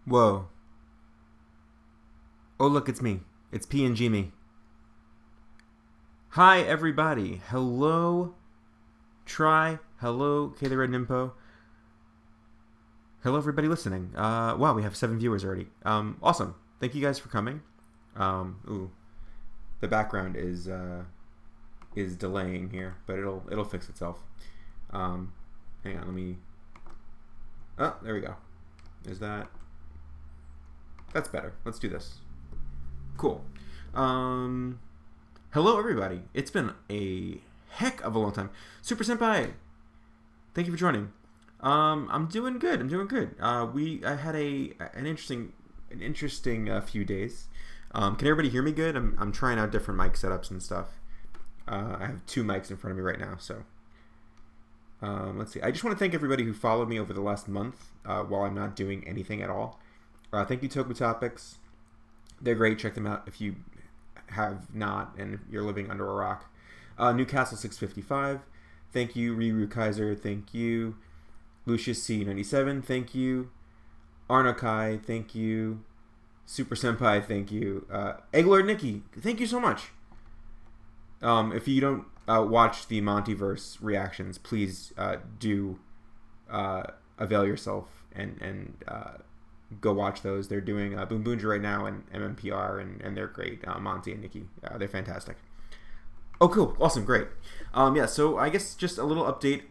Whoa. Oh, look, it's me. It's PNG me. Hi, everybody. Hello, Try. Hello, K the Red Nimpo. Hello, everybody listening. Wow, we have 7 viewers already. Awesome. Thank you guys for coming. The background is delaying here, but it'll fix itself. Hang on, let me. Oh, there we go. Is that? That's better. Let's do this. Cool. Hello, everybody. It's been a heck of a long time. Super Senpai, thank you for joining. I'm doing good. I had an interesting few days. Can everybody hear me good? I'm trying out different mic setups and stuff. I have 2 mics in front of me right now, so let's see. I just want to thank everybody who followed me over the last month while I'm not doing anything at all. Thank you, Toku Topics. They're great. Check them out if you have not and you're living under a rock. Newcastle 655. Thank you. Riru Kaiser. Thank you. Lucius C97. Thank you. Arno Kai. Thank you. Super Senpai. Thank you. Egglord Nikki. Thank you so much. If you don't watch the Montyverse reactions, please do avail yourself and go watch those. They're doing Boom Boonja right now and MMPR, and they're great. Monty and Nikki, they're fantastic. Oh, cool. Awesome. Great. So I guess just a little update.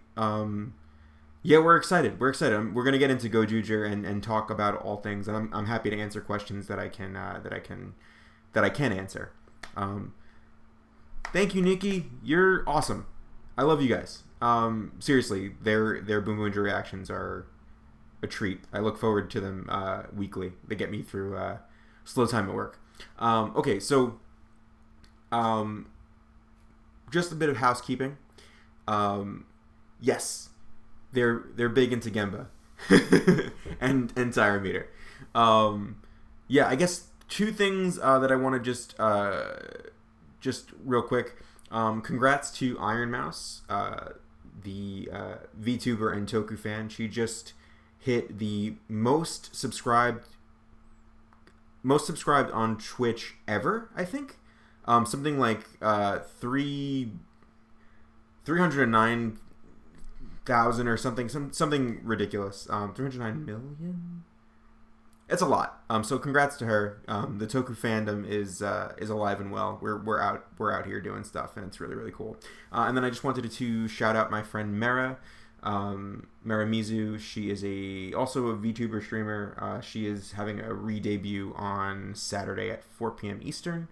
We're excited. We're going to get into Gojuger and talk about all things, and I'm happy to answer questions that I can answer. Thank you, Nikki. You're awesome. I love you guys. Seriously, their Boom Boonja reactions are a treat. I look forward to them weekly. They get me through slow time at work. Just a bit of housekeeping. Yes, they're big into Gemba and Tire Meter. I guess 2 things that I want to just real quick. Congrats to Iron Mouse, the VTuber and Toku fan. She just hit the most subscribed on Twitch ever, I think. Something like 309,000 or something ridiculous. 309 million. It's a lot. So congrats to her. The Toku fandom is alive and well. We're out here doing stuff, and it's really, really cool. And then I just wanted to shout out my friend Mera. Mera Mizu. She is also a VTuber streamer. She is having a re-debut on Saturday at 4 p.m. Eastern.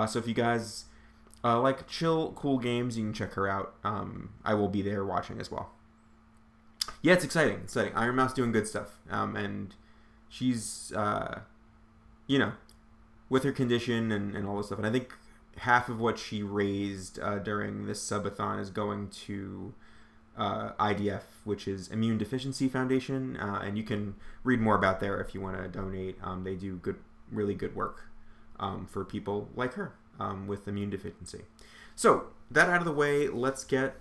So if you guys like chill, cool games, you can check her out. I will be there watching as well. Yeah, it's exciting. Iron Mouse doing good stuff. And she's, with her condition and all this stuff. And I think half of what she raised during this subathon is going to IDF, which is Immune Deficiency Foundation. And you can read more about there if you want to donate. They do really good work for people like her with immune deficiency. So, that out of the way, let's get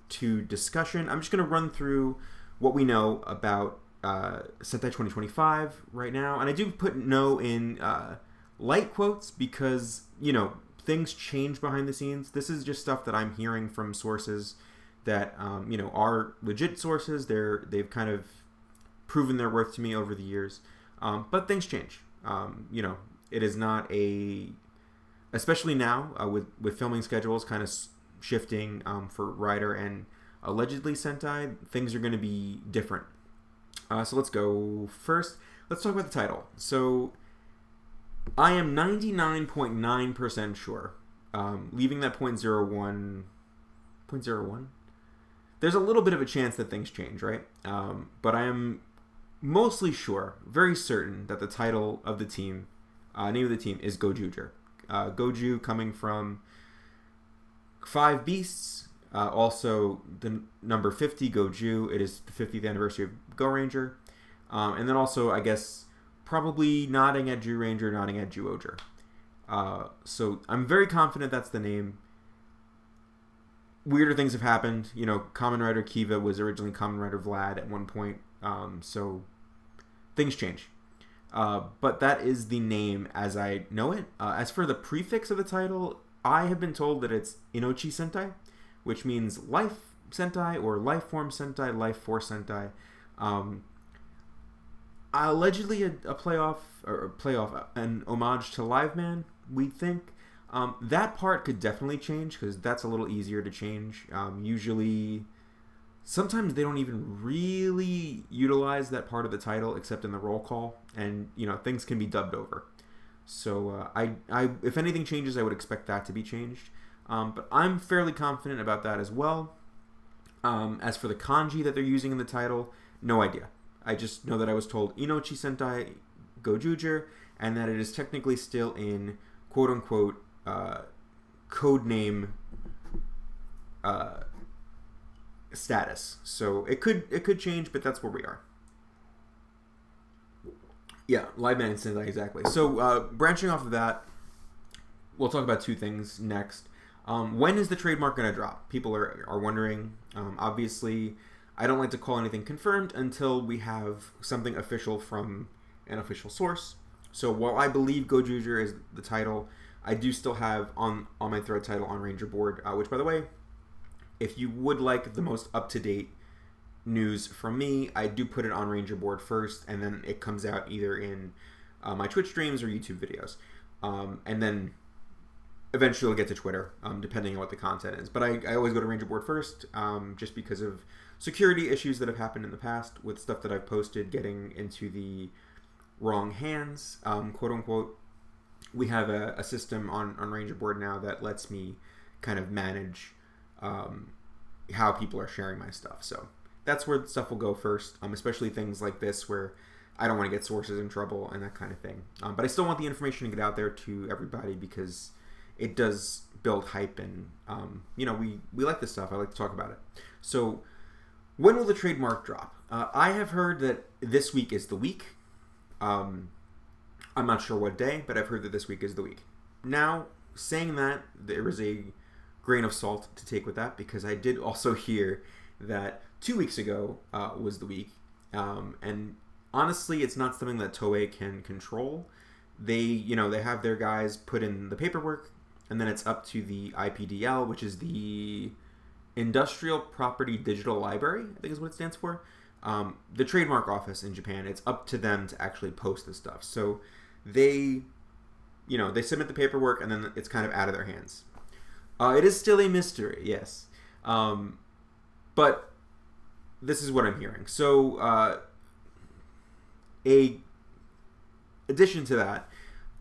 to discussion. I'm just going to run through what we know about Sentai 2025 right now, and I do put "no" in light quotes because things change behind the scenes. This is just stuff that I'm hearing from sources that are legit sources. They've kind of proven their worth to me over the years, but things change. It is not especially now with filming schedules kind of shifting for Rider and allegedly Sentai, things are going to be different. So let's go first. Let's talk about the title. So I am 99.9% sure, leaving that 0.01, there's a little bit of a chance that things change, right? But I am mostly sure, very certain, that the title of the team, name of the team, is Gojuger. Goju coming from 5 Beasts. Also, the number 50, Goju. It is the 50th anniversary of Go Ranger. And then also, I guess, probably nodding at Ju Ranger, nodding at Ju-Oger. So I'm very confident that's the name. Weirder things have happened. Kamen Rider Kiva was originally Kamen Rider Vlad at one point. So things change. But that is the name as I know it. As for the prefix of the title, I have been told that it's Inochi Sentai, which means life Sentai or life form Sentai, life force Sentai. Allegedly a playoff, an homage to Live Man, we think. That part could definitely change because that's a little easier to change. Usually, sometimes they don't even really utilize that part of the title except in the roll call, and things can be dubbed over. So if anything changes, I would expect that to be changed. But I'm fairly confident about that as well. As for the kanji that they're using in the title, no idea. I just know that I was told Inochi Sentai Gojuger, and that it is technically still in quote-unquote code name status. So it could change, but that's where we are. Yeah, Live Man and Sentai, exactly. So branching off of that, we'll talk about two things next. When is the trademark going to drop? People are wondering. Obviously, I don't like to call anything confirmed until we have something official from an official source. So while I believe Gojuger is the title, I do still have on my thread title on Ranger Board, which, by the way, if you would like the most up-to-date news from me, I do put it on Ranger Board first, and then it comes out either in my Twitch streams or YouTube videos. And then eventually it'll get to Twitter, depending on what the content is. But I always go to Ranger Board first, just because of security issues that have happened in the past with stuff that I've posted getting into the wrong hands, quote unquote. We have a system on Ranger Board now that lets me kind of manage how people are sharing my stuff. So that's where the stuff will go first, especially things like this where I don't want to get sources in trouble and that kind of thing. But I still want the information to get out there to everybody because it does build hype, and we like this stuff. I like to talk about it. So when will the trademark drop? I have heard that this week is the week. I'm not sure what day, but I've heard that this week is the week. Now, saying that, there is a grain of salt to take with that, because I did also hear that 2 weeks ago was the week. And honestly, it's not something that Toei can control. They have their guys put in the paperwork, and then it's up to the IPDL, which is the Industrial Property Digital Library, I think is what it stands for. The trademark office in Japan, it's up to them to actually post this stuff. So they submit the paperwork, and then it's kind of out of their hands. It is still a mystery, yes. But this is what I'm hearing. So a addition to that,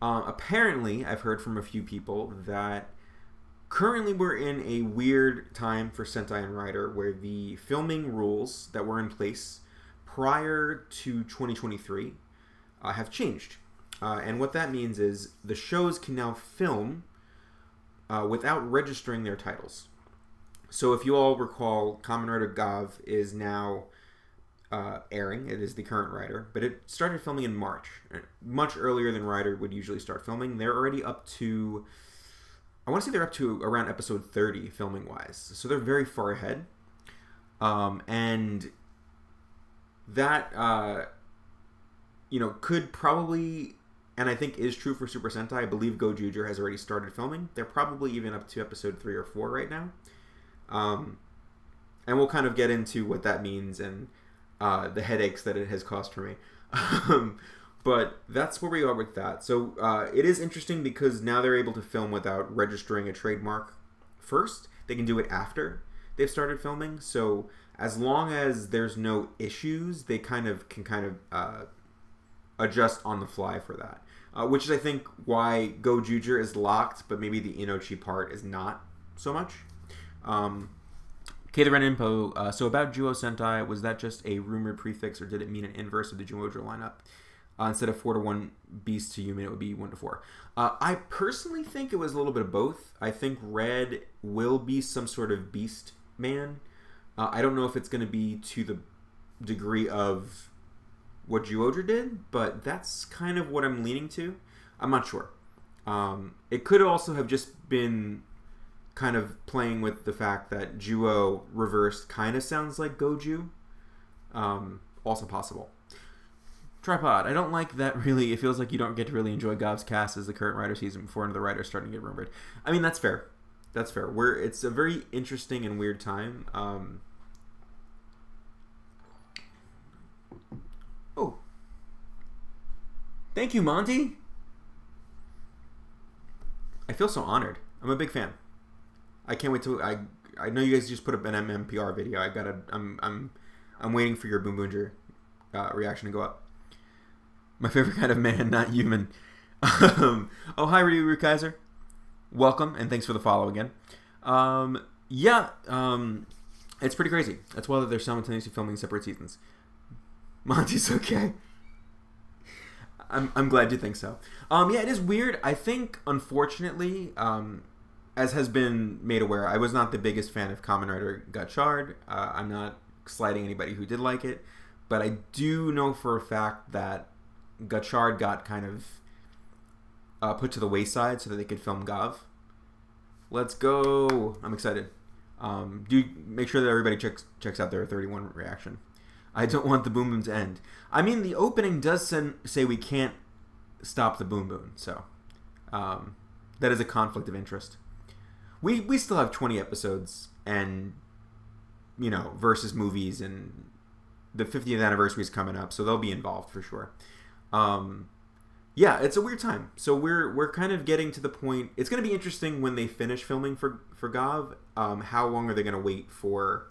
apparently I've heard from a few people that currently we're in a weird time for Sentai and Rider where the filming rules that were in place prior to 2023 have changed. And what that means is the shows can now film without registering their titles. So if you all recall, Kamen Rider Gav is now airing. It is the current Rider, but it started filming in March, much earlier than Rider would usually start filming. They're already up to, I want to say they're up to around episode 30 filming wise. So they're very far ahead. And that, could probably, and I think is true for Super Sentai. I believe Gojuger has already started filming. They're probably even up to episode 3 or 4 right now. And we'll kind of get into what that means and the headaches that it has caused for me. But that's where we are with that. So it is interesting because now they're able to film without registering a trademark first. They can do it after they've started filming. So as long as there's no issues, they can adjust on the fly for that. Which is, I think, why Gojuger is locked, but maybe the Inochi part is not so much. K the Ren Impo, so about Juo Sentai, was that just a rumored prefix, or did it mean an inverse of the Juojo lineup? Instead of 4-1 beast to human, it would be 1-4. I personally think it was a little bit of both. I think Red will be some sort of beast man. I don't know if it's going to be to the degree of what Juojo did, but that's kind of what I'm leaning to. I'm not sure. It could also have just been kind of playing with the fact that Juo reversed kind of sounds like Goju. Also possible. Tripod. I don't like that really. It feels like you don't get to really enjoy Gov's cast as the current writer season before another writer is starting to get rumored. I mean, that's fair. That's fair. It's a very interesting and weird time. Oh. Thank you, Monty. I feel so honored. I'm a big fan. I can't wait to. I know you guys just put up an MMPR video. I'm waiting for your Boom Boonger reaction to go up. My favorite kind of man, not human. Oh, hi, Ryu Kaiser. Welcome, and thanks for the follow again. It's pretty crazy. That's why they're simultaneously filming separate seasons. Monty's okay. I'm glad you think so. It is weird. I think, unfortunately, as has been made aware, I was not the biggest fan of Kamen Rider Gachard. I'm not slighting anybody who did like it, but I do know for a fact that Gachard got kind of put to the wayside so that they could film Gov. Let's go! I'm excited. Do make sure that everybody checks out their 31 reaction. I don't want the Boom Boom to end. I mean, the opening does say we can't stop the Boom Boom, so that is a conflict of interest. We still have 20 episodes and, versus movies, and the 50th anniversary is coming up, so they'll be involved for sure. It's a weird time. So we're kind of getting to the point. It's going to be interesting when they finish filming for Gov. How long are they going to wait for,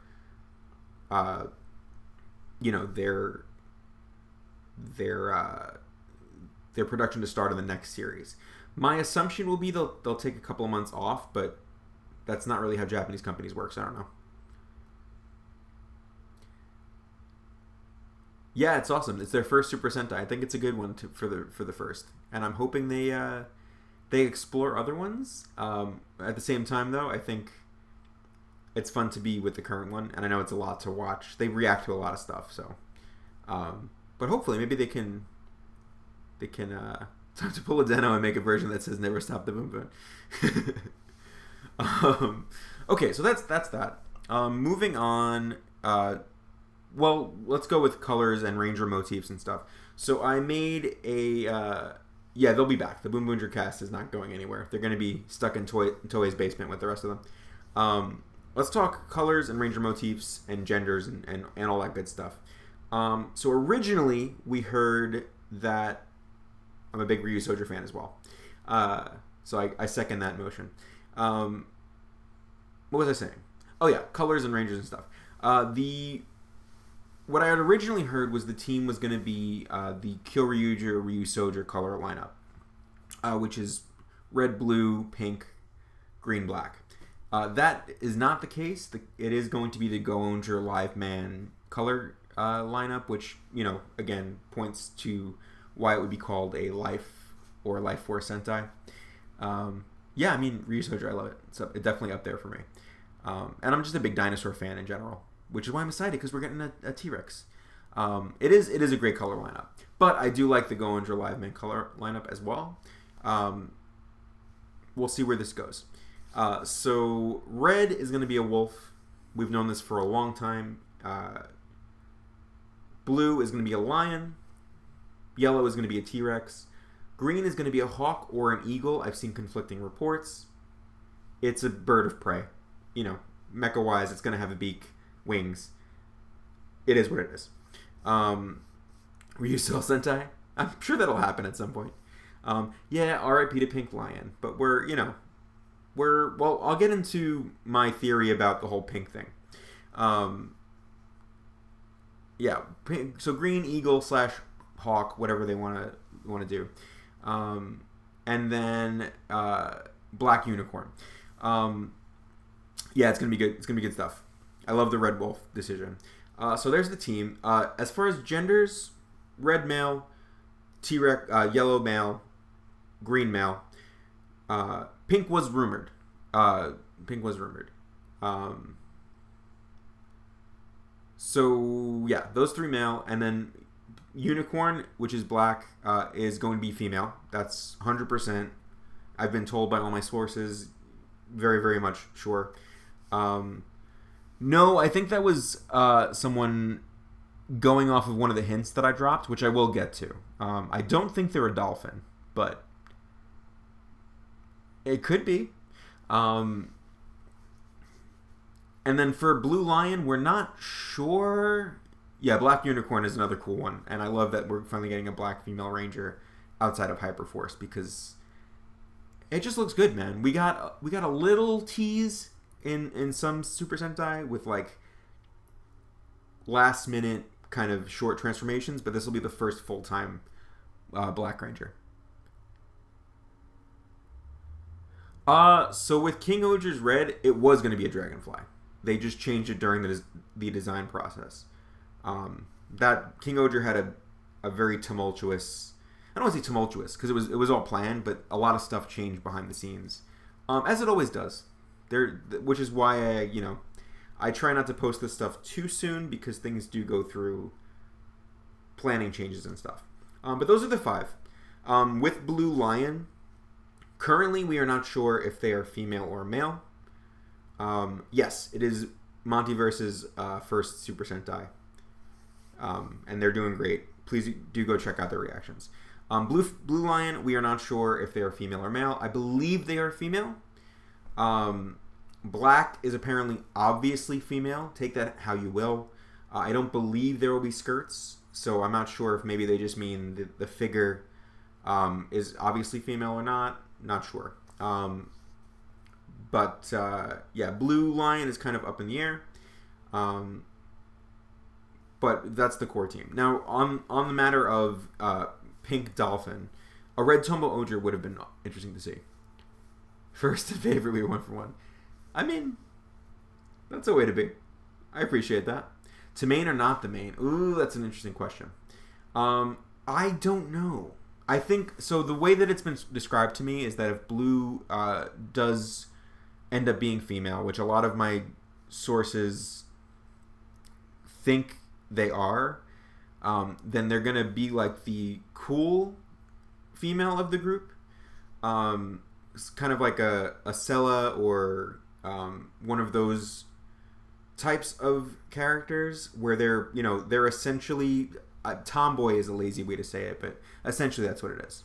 their production to start on the next series? My assumption will be they'll take a couple of months off, but that's not really how Japanese companies work, so I don't know. Yeah, it's awesome. It's their first Super Sentai. I think it's a good one for the first, and I'm hoping they explore other ones. At the same time, though, I think it's fun to be with the current one, and I know it's a lot to watch. They react to a lot of stuff, so. But hopefully, maybe they can time to pull a Deno and make a version that says "Never Stop the Boom Boom." Okay, so that's that. Moving on. Well, let's go with colors and Ranger motifs and stuff. So I made a... they'll be back. The Boom Boonger cast is not going anywhere. They're going to be stuck in Toei's basement with the rest of them. Let's talk colors and Ranger motifs and genders and all that good stuff. So originally, we heard that... I'm a big Ryu Soja fan as well. So I second that motion. What was I saying? Oh yeah, colors and Rangers and stuff. What I had originally heard was the team was going to be the Kyoryuger Ryu Soja color lineup, which is red, blue, pink, green, black. That is not the case. It is going to be the Go-Onger Live Man color lineup, which, again, points to why it would be called a Life or Life Force Sentai. I mean, Ryu Soja, I love it. It's definitely up there for me. And I'm just a big dinosaur fan in general, which is why I'm excited, because we're getting a T-Rex. It is a great color lineup. But I do like the Go-Onger Live Man color lineup as well. We'll see where this goes. So red is going to be a wolf. We've known this for a long time. Blue is going to be a lion. Yellow is going to be a T-Rex. Green is going to be a hawk or an eagle. I've seen conflicting reports. It's a bird of prey. Mecha-wise, it's going to have a beak, wings. It is what it is. Ryu Soul Sentai? I'm sure that'll happen at some point. RIP to Pink Lion. But I'll get into my theory about the whole pink thing. Pink, so green eagle / hawk, whatever they want to do. And then black unicorn. It's gonna be good. It's gonna be good stuff. I love the Red Wolf decision. So there's the team. As far as genders, red male, T-Rex, yellow male, green male. Pink was rumored. Those three male, and then unicorn, which is black, is going to be female. That's 100%. I've been told by all my sources. Very, very much sure. No, I think that was someone going off of one of the hints that I dropped, which I will get to. I don't think they're a dolphin, but it could be. And then for Blue Lion, we're not sure. Yeah, Black Unicorn is another cool one, and I love that we're finally getting a black female ranger outside of Hyperforce because it just looks good, man. We got a little tease in some Super Sentai with like last minute kind of short transformations, but this will be the first full time Black Ranger. So with King Oger's Red, it was going to be a dragonfly. They just changed it during the design process. That King Oger had a very tumultuous. I don't want to say tumultuous because it was all planned, but a lot of stuff changed behind the scenes, as it always does. Which is why I try not to post this stuff too soon because things do go through planning changes and stuff. But those are the 5. With Blue Lion, currently we are not sure if they are female or male. Yes, it is Montyverse's first Super Sentai. And they're doing great. Please do go check out their reactions. Blue Lion, we are not sure if they are female or male. I believe they are female. Black is apparently obviously female. Take that how you will. I don't believe there will be skirts, so I'm not sure if maybe they just mean the figure is obviously female or not. Not sure. But Blue Lion is kind of up in the air. But that's the core team. Now, on the matter of Pink Dolphin, a Red Tombo Oger would have been interesting to see. First and favorite, we 1-for-1. I mean, that's a way to be. I appreciate that. To main or not the main? Ooh, that's an interesting question. I don't know. I think, so the way that it's been described to me is that if Blue does end up being female, which a lot of my sources think they are, then they're going to be like the cool female of the group. It's kind of like a Sella or one of those types of characters where they're essentially tomboy is a lazy way to say it, but essentially that's what it is.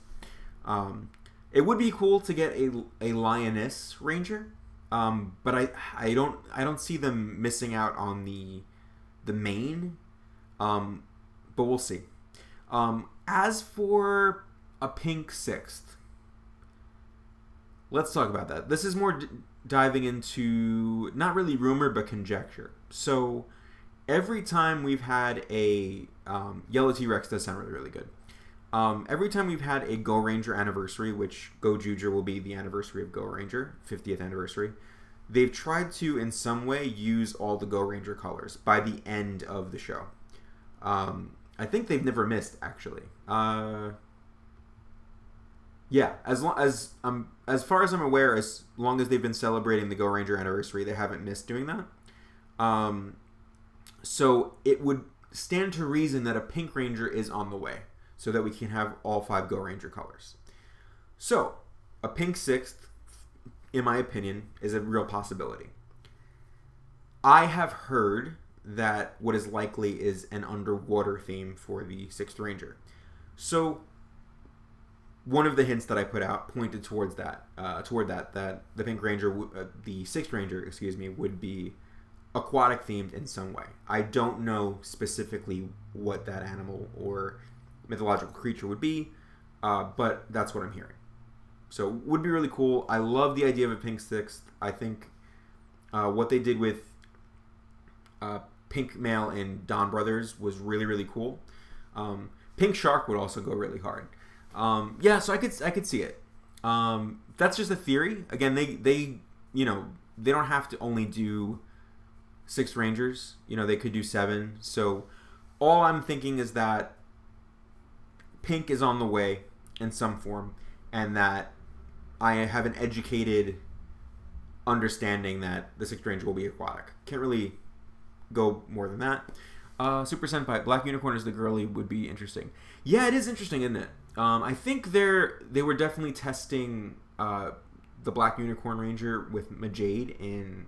It would be cool to get a lioness ranger, but I don't see them missing out on the main, but we'll see. As for a pink 6th, let's talk about that. This is more diving into not really rumor but conjecture. So every time we've had a Yellow T-Rex does sound really, really good. Every time we've had a Go Ranger anniversary, which Go Juger will be the anniversary of Go Ranger, 50th anniversary, they've tried to in some way use all the Go Ranger colors by the end of the show. I think they've never missed, actually. Yeah, as far as I'm aware, as long as they've been celebrating the Go Ranger anniversary, they haven't missed doing that. So it would stand to reason that a Pink Ranger is on the way, so that we can have all 5 Go Ranger colors. So a Pink 6th, in my opinion, is a real possibility. I have heard that what is likely is an underwater theme for the 6th Ranger. So one of the hints that I put out pointed towards that, that the Pink Ranger, the 6th Ranger, would be aquatic themed in some way. I don't know specifically what that animal or mythological creature would be, but that's what I'm hearing. So would be really cool. I love the idea of a Pink 6th. I think what they did with Pink Male and Don Brothers was really, really cool. Pink Shark would also go really hard. So I could see it. That's just a theory. Again, they don't have to only do 6 Rangers. They could do 7. So all I'm thinking is that Pink is on the way in some form, and that I have an educated understanding that the 6th Ranger will be aquatic. Can't really go more than that. Super Senpai, Black Unicorn is the girly would be interesting. Yeah, it is interesting, isn't it? I think they were definitely testing the Black Unicorn Ranger with Majade in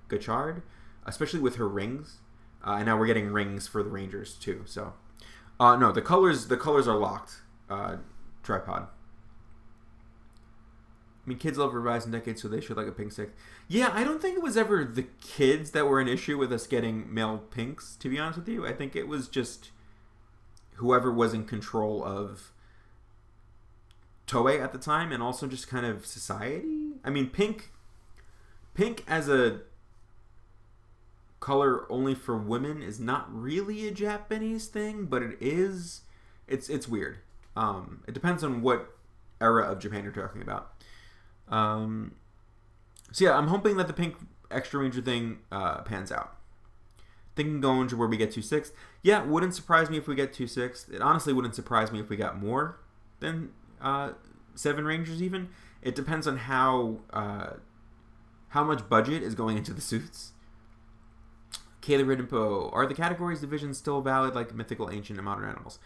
Gachard, especially with her rings. And now we're getting rings for the Rangers too. So, no, the colors are locked. Tripod. I mean, kids love Revised in Decades, so they should like a pink stick. Yeah, I don't think it was ever the kids that were an issue with us getting male pinks, to be honest with you. I think it was just whoever was in control of Toei at the time, and also just kind of society. I mean, pink as a color only for women is not really a Japanese thing, but it is. It's weird. It depends on what era of Japan you're talking about. So yeah, I'm hoping that the pink Extra Ranger thing pans out. Thinking going to where we get 2/6. Yeah, wouldn't surprise me if we get 2/6. It honestly wouldn't surprise me if we got more than 7 Rangers even. It depends on how much budget is going into the suits. Kayla Ridimpo, are the categories divisions still valid like mythical, ancient, and modern animals?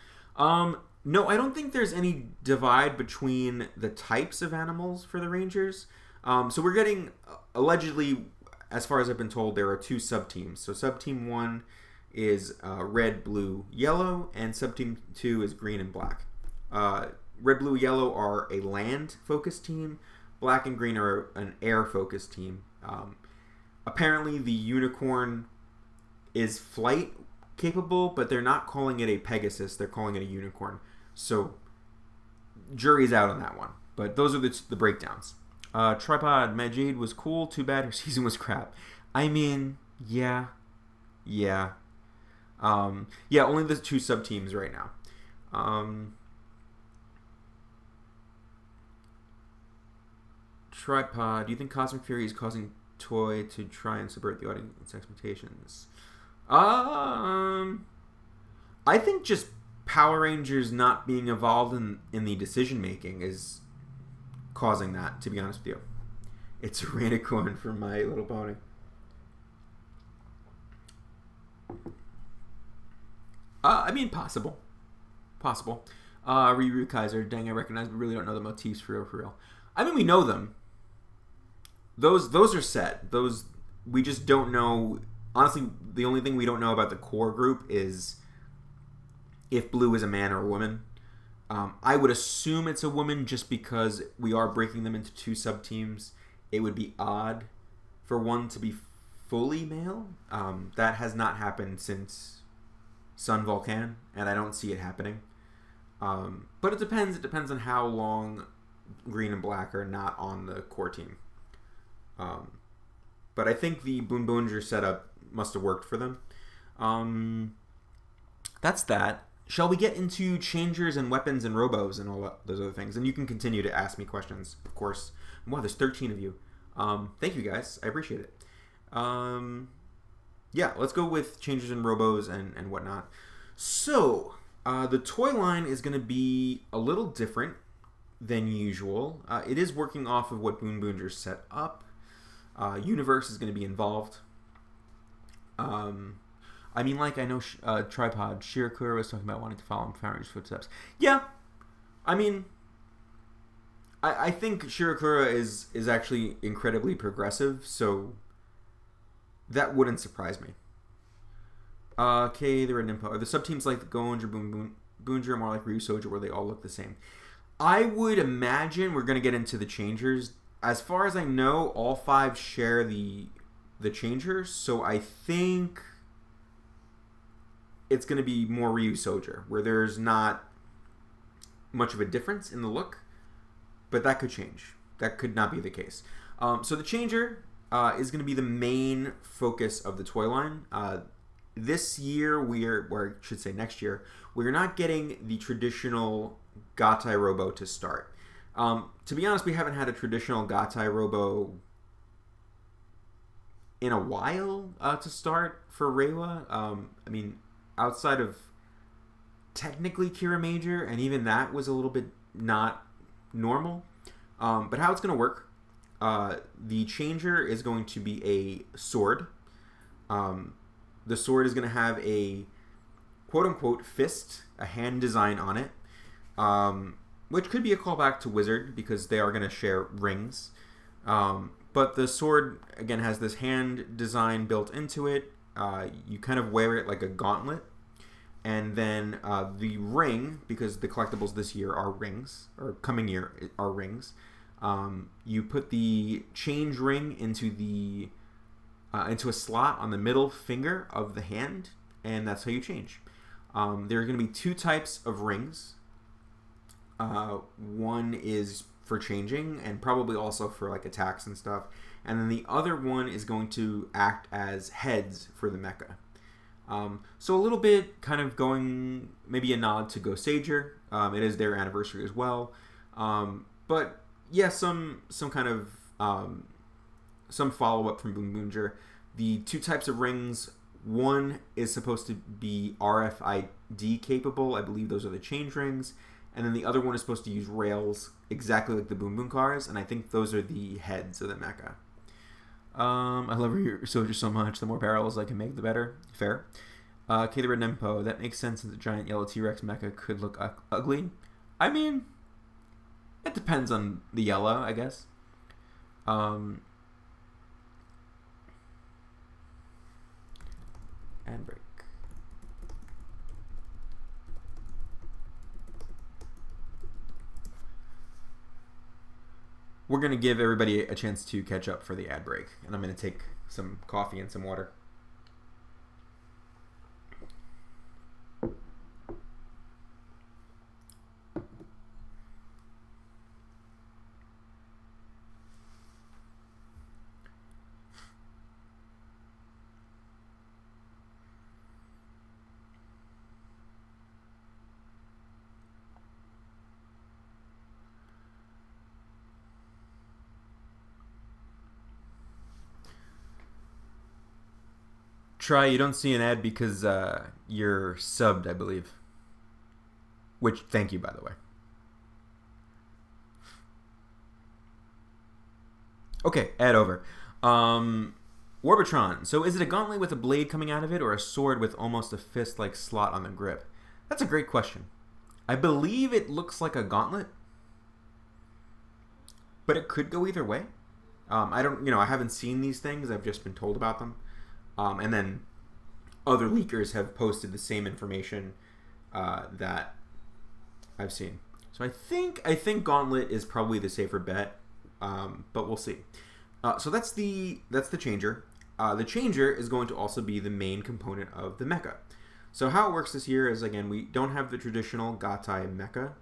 No, I don't think there's any divide between the types of animals for the Rangers. So we're getting, allegedly, as far as I've been told, there are 2 sub-teams. So sub-team 1 is red, blue, yellow, and sub-team 2 is green and black. Red, blue, yellow are a land-focused team. Black and green are an air-focused team. Apparently, the unicorn is flight capable, but they're not calling it a Pegasus. They're calling it a unicorn. So, jury's out on that one. But those are the breakdowns. Tripod Majid was cool. Too bad her season was crap. I mean, yeah. Only the 2 sub-teams right now. Tripod, do you think Cosmic Fury is causing Toei to try and subvert the audience expectations? I think just Power Rangers not being involved in the decision making is causing that, to be honest with you. It's a Ranicorn from My Little Pony. I mean, possible. Ryu Kaiser, dang, I recognize, but really don't know the motifs for real. I mean, we know them. Those are set. Those, we just don't know. Honestly, the only thing we don't know about the core group is if Blue is a man or a woman. I would assume it's a woman just because we are breaking them into 2 sub-teams. It would be odd for one to be fully male. That has not happened since Sun Volcan, and I don't see it happening. But it depends. It depends on how long green and black are not on the core team. But I think the Boon Boonger setup must have worked for them. That's that. Shall we get into changers and weapons and robos and all those other things? And you can continue to ask me questions, of course. Wow, there's 13 of you. Thank you, guys. I appreciate it. Yeah, let's go with changers and robos and whatnot. So, the toy line is going to be a little different than usual. It is working off of what Boon Boonger set up. Universe is going to be involved. I mean, like, I know Tripod, Shirakura was talking about wanting to follow in Founder's footsteps. Yeah, I mean, I think Shirakura is actually incredibly progressive, so that wouldn't surprise me. Okay, they're an info. Are the sub-teams like the Goenja, Boonja, more like Ryu Soja, where they all look the same? I would imagine we're going to get into the changers. As far as I know, all 5 share the changers, so I think it's going to be more Ryu Soja, where there's not much of a difference in the look, but that could change. That could not be the case. So the changer is going to be the main focus of the toy line. This year, or I should say next year, we're not getting the traditional Gatai Robo to start. To be honest, we haven't had a traditional Gatai Robo in a while to start for Reiwa. I mean, outside of technically Kira Major, and even that was a little bit not normal. But how it's going to work, the changer is going to be a sword. The sword is going to have a quote-unquote fist, a hand design on it, which could be a callback to Wizard because they are going to share rings. But the sword, again, has this hand design built into it. you kind of wear it like a gauntlet. And then the ring, because the collectibles this year are rings, or coming year are rings, you put the change ring into a slot on the middle finger of the hand, and that's how you change. There are going to be two types of rings. One is for changing, and probably also for like attacks and stuff. And then the other one is going to act as heads for the mecha. So a little bit kind of going, maybe a nod to Go Sager. It is their anniversary as well. But yeah, some kind of some follow up from Boom Boonger. The two types of rings. One is supposed to be RFID capable. I believe those are the change rings. And then the other one is supposed to use rails exactly like the Boom Boom cars. And I think those are the heads of the mecha. I love your soldiers so much. The more parallels I can make, the better. Fair. K the Red Nempo. That makes sense since the giant yellow T-Rex mecha could look ugly. I mean, it depends on the yellow, I guess. Ad break. We're going to give everybody a chance to catch up for the ad break. And I'm going to take some coffee and some water. Try, you don't see an ad because you're subbed, I believe. Which, thank you, by the way. Okay, ad over. Warbitron. So is it a gauntlet with a blade coming out of it or a sword with almost a fist-like slot on the grip? That's a great question. I believe it looks like a gauntlet. But it could go either way. I haven't seen these things. I've just been told about them. And then other leakers have posted the same information that I've seen. So I think Gauntlet is probably the safer bet, but we'll see. So that's the changer. The changer is going to also be the main component of the mecha. So how it works this year is, again, we don't have the traditional Gatai mecha.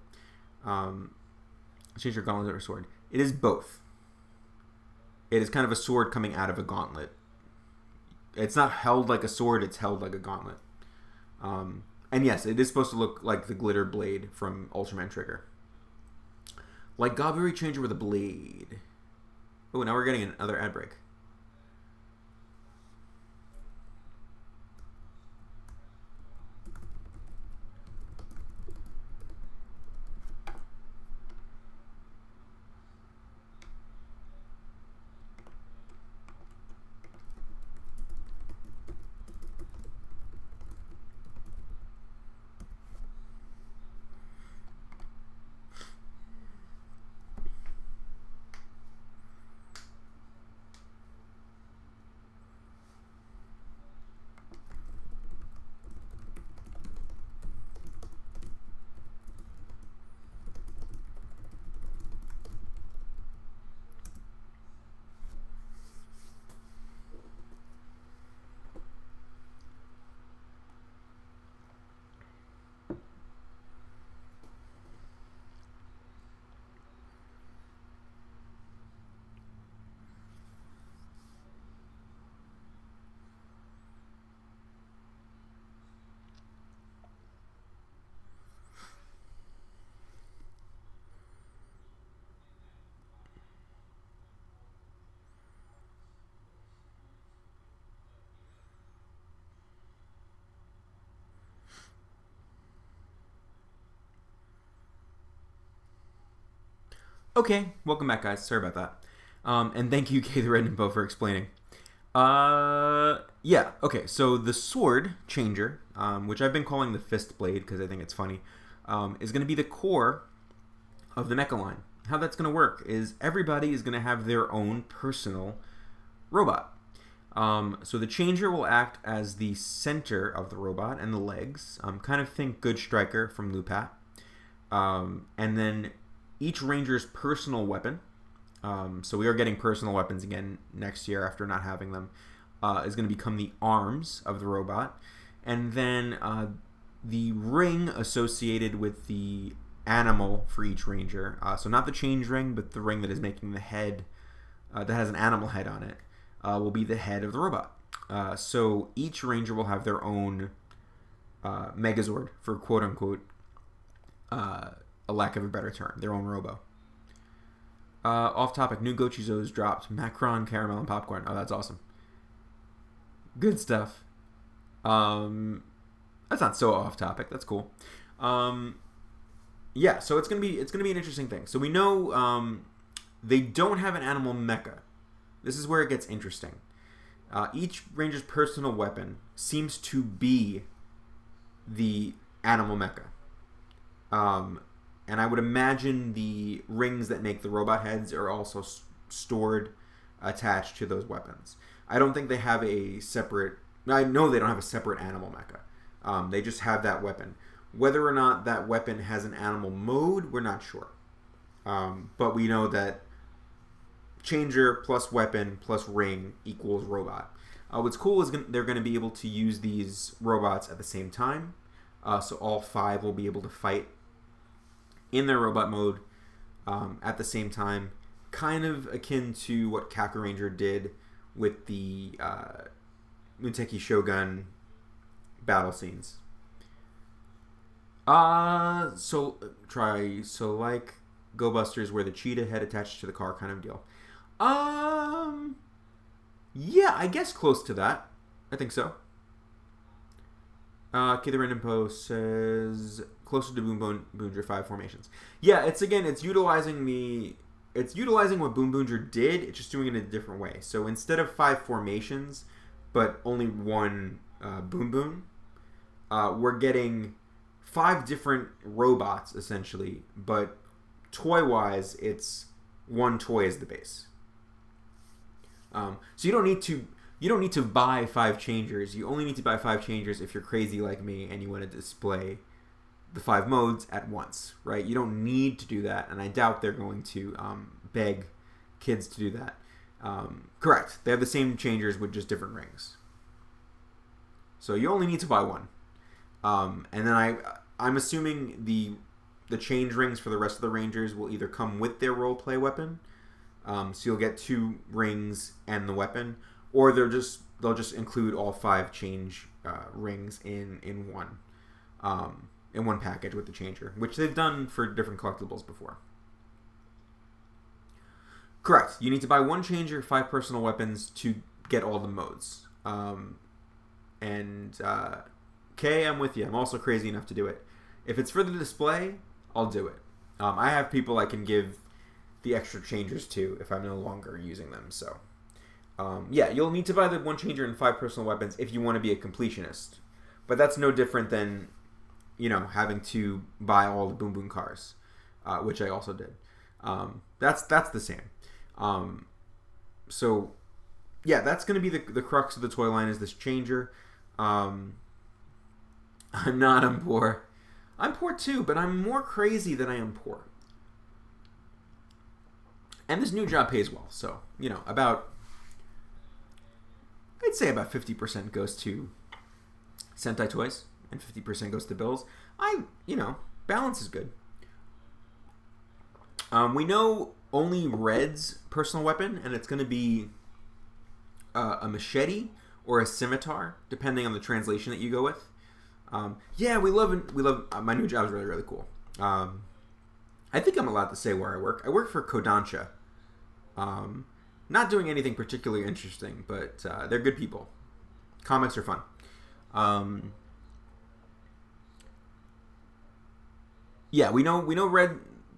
Changer, gauntlet, or sword. It is both. It is kind of a sword coming out of a gauntlet. It's not held like a sword, it's held like a gauntlet. And yes, it is supposed to look like the glitter blade from Ultraman Trigger. Like Gaburi Changer with a blade. Oh, now we're getting another ad break. Okay, welcome back, guys. Sorry about that. And thank you, Kay the Red Nimbo, for explaining. Yeah, okay, so the sword changer, which I've been calling the fist blade because I think it's funny, is going to be the core of the mecha line. How that's going to work is everybody is going to have their own personal robot. So the changer will act as the center of the robot and the legs. Kind of think Good Striker from Lupat. And then each ranger's personal weapon. So we are getting personal weapons again next year after not having them. Is going to become the arms of the robot. And then the ring associated with the animal for each ranger. So not the change ring, but the ring that is making the head, that has an animal head on it, will be the head of the robot. So each ranger will have their own Megazord, for quote-unquote, a lack of a better term, their own robo. Off topic, new Gochizos dropped. Macron, caramel, and popcorn. Oh, that's awesome. Good stuff. That's not so off topic. That's cool. Yeah, so it's gonna be an interesting thing. So we know they don't have an animal mecha. This is where it gets interesting. Each ranger's personal weapon seems to be the animal mecha. And I would imagine the rings that make the robot heads are also stored, attached to those weapons. I don't think they have a separate... I know they don't have a separate animal mecha. They just have that weapon. Whether or not that weapon has an animal mode, we're not sure. But we know that changer plus weapon plus ring equals robot. What's cool is they're going to be able to use these robots at the same time. So all 5 will be able to fight in their robot mode at the same time. Kind of akin to what Kaku Ranger did with the Muteki Shogun battle scenes. So like Go Busters, where the cheetah head attached to the car kind of deal. Yeah, I guess close to that. I think so. Okay, the random post says closer to Boom Boomger 5 formations. Yeah, it's utilizing what Boom Boomger did. It's just doing it in a different way. So instead of 5 formations, but only one Boom Boom, we're getting 5 different robots essentially. But toy wise, it's one toy as the base. So you don't need to buy 5 changers. You only need to buy 5 changers if you're crazy like me and you want to display the 5 modes at once, right? You don't need to do that, and I doubt they're going to beg kids to do that. Correct. They have the same changers with just different rings. So you only need to buy 1. And then I'm assuming the change rings for the rest of the Rangers will either come with their roleplay weapon, so you'll get 2 rings and the weapon, or they'll just include all 5 change rings in one package with the changer, which they've done for different collectibles before. Correct. You need to buy 1 changer, 5 personal weapons to get all the modes. Kay, I'm with you. I'm also crazy enough to do it. If it's for the display, I'll do it. I have people I can give the extra changers to if I'm no longer using them. So, yeah, you'll need to buy the 1 changer and 5 personal weapons if you want to be a completionist. But that's no different than, having to buy all the Boom Boom cars, which I also did. That's the same. So, yeah, that's going to be the crux of the toy line is this changer. I'm poor. I'm poor too, but I'm more crazy than I am poor. And this new job pays well. So, I'd say about 50% goes to Sentai toys and 50% goes to bills. Balance is good. We know only Red's personal weapon, and it's going to be a machete or a scimitar, depending on the translation that you go with. Yeah, we love my new job is really, really cool. I think I'm allowed to say where I work. I work for Kodansha. Not doing anything particularly interesting, but they're good people. Comics are fun. Yeah, we know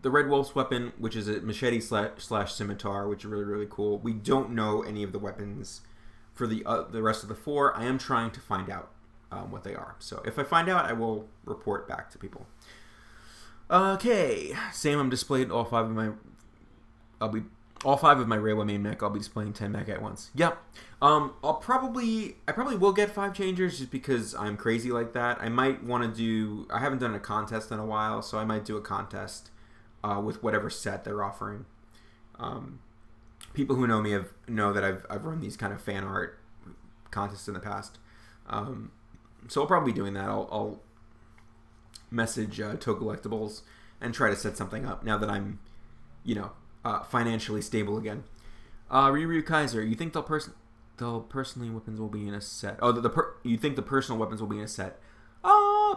the Red Wolf's weapon, which is a machete slash scimitar, which is really, really cool. We don't know any of the weapons for the rest of the 4. I am trying to find out what they are. So if I find out, I will report back to people. Okay, Sam, I'm displayed all 5 of my... All 5 of my Reiwa main mech, I'll be displaying 10 mech at once. Yep. I probably will get 5 changers just because I'm crazy like that. I might want to do, I haven't done a contest in a while, so I might do a contest with whatever set they're offering. People who know me know that I've run these kind of fan art contests in the past. So I'll probably be doing that. I'll message Toe Collectibles and try to set something up now that I'm, financially stable again. Ryu Kaiser, you think they'll personally weapons will be in a set? Oh, you think the personal weapons will be in a set?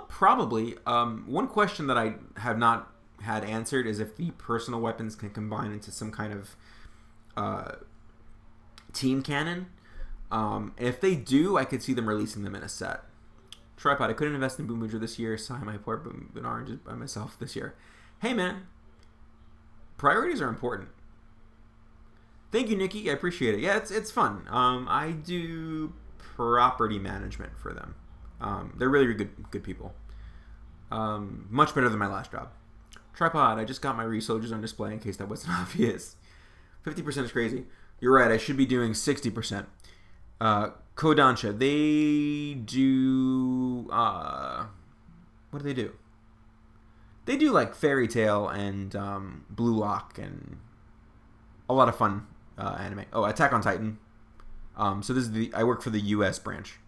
Probably. One question that I have not had answered is if the personal weapons can combine into some kind of team cannon. If they do, I could see them releasing them in a set. Tripod, I couldn't invest in Boom Booger this year. Sign my poor Boom Oranges by myself this year. Hey, man. Priorities are important. Thank you, Nikki. I appreciate it. Yeah, it's fun. I do property management for them. They're really good people. Much better than my last job. Tripod, I just got my Resoldiers on display in case that wasn't obvious. 50% is crazy. You're right, I should be doing 60%. Kodansha, they do... what do they do? They do like Fairy Tail and Blue Lock and a lot of fun anime. Oh, Attack on Titan. So this is I work for the US branch.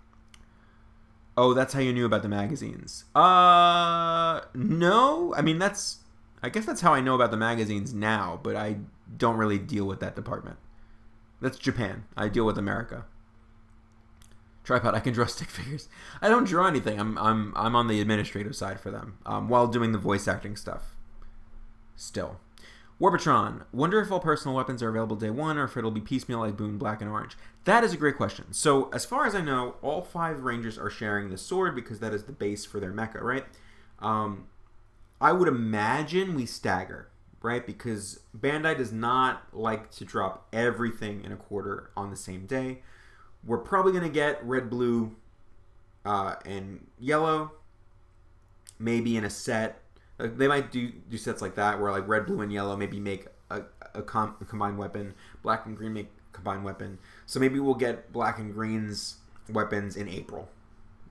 Oh, that's how you knew about the magazines. No. I mean, I guess that's how I know about the magazines now, but I don't really deal with that department. That's Japan. I deal with America. Tripod, I can draw stick figures. I don't draw anything. I'm on the administrative side for them, while doing the voice acting stuff. Still. Warbitron, wonder if all personal weapons are available day 1 or if it'll be piecemeal like Boon, Black, and Orange. That is a great question. So, as far as I know, all 5 Rangers are sharing the sword because that is the base for their mecha, right? I would imagine we stagger, right? Because Bandai does not like to drop everything in a quarter on the same day. We're probably going to get red, blue, and yellow, maybe in a set. They might do sets like that where like red, blue, and yellow maybe make a combined weapon. Black and green make a combined weapon. So maybe we'll get black and green's weapons in April.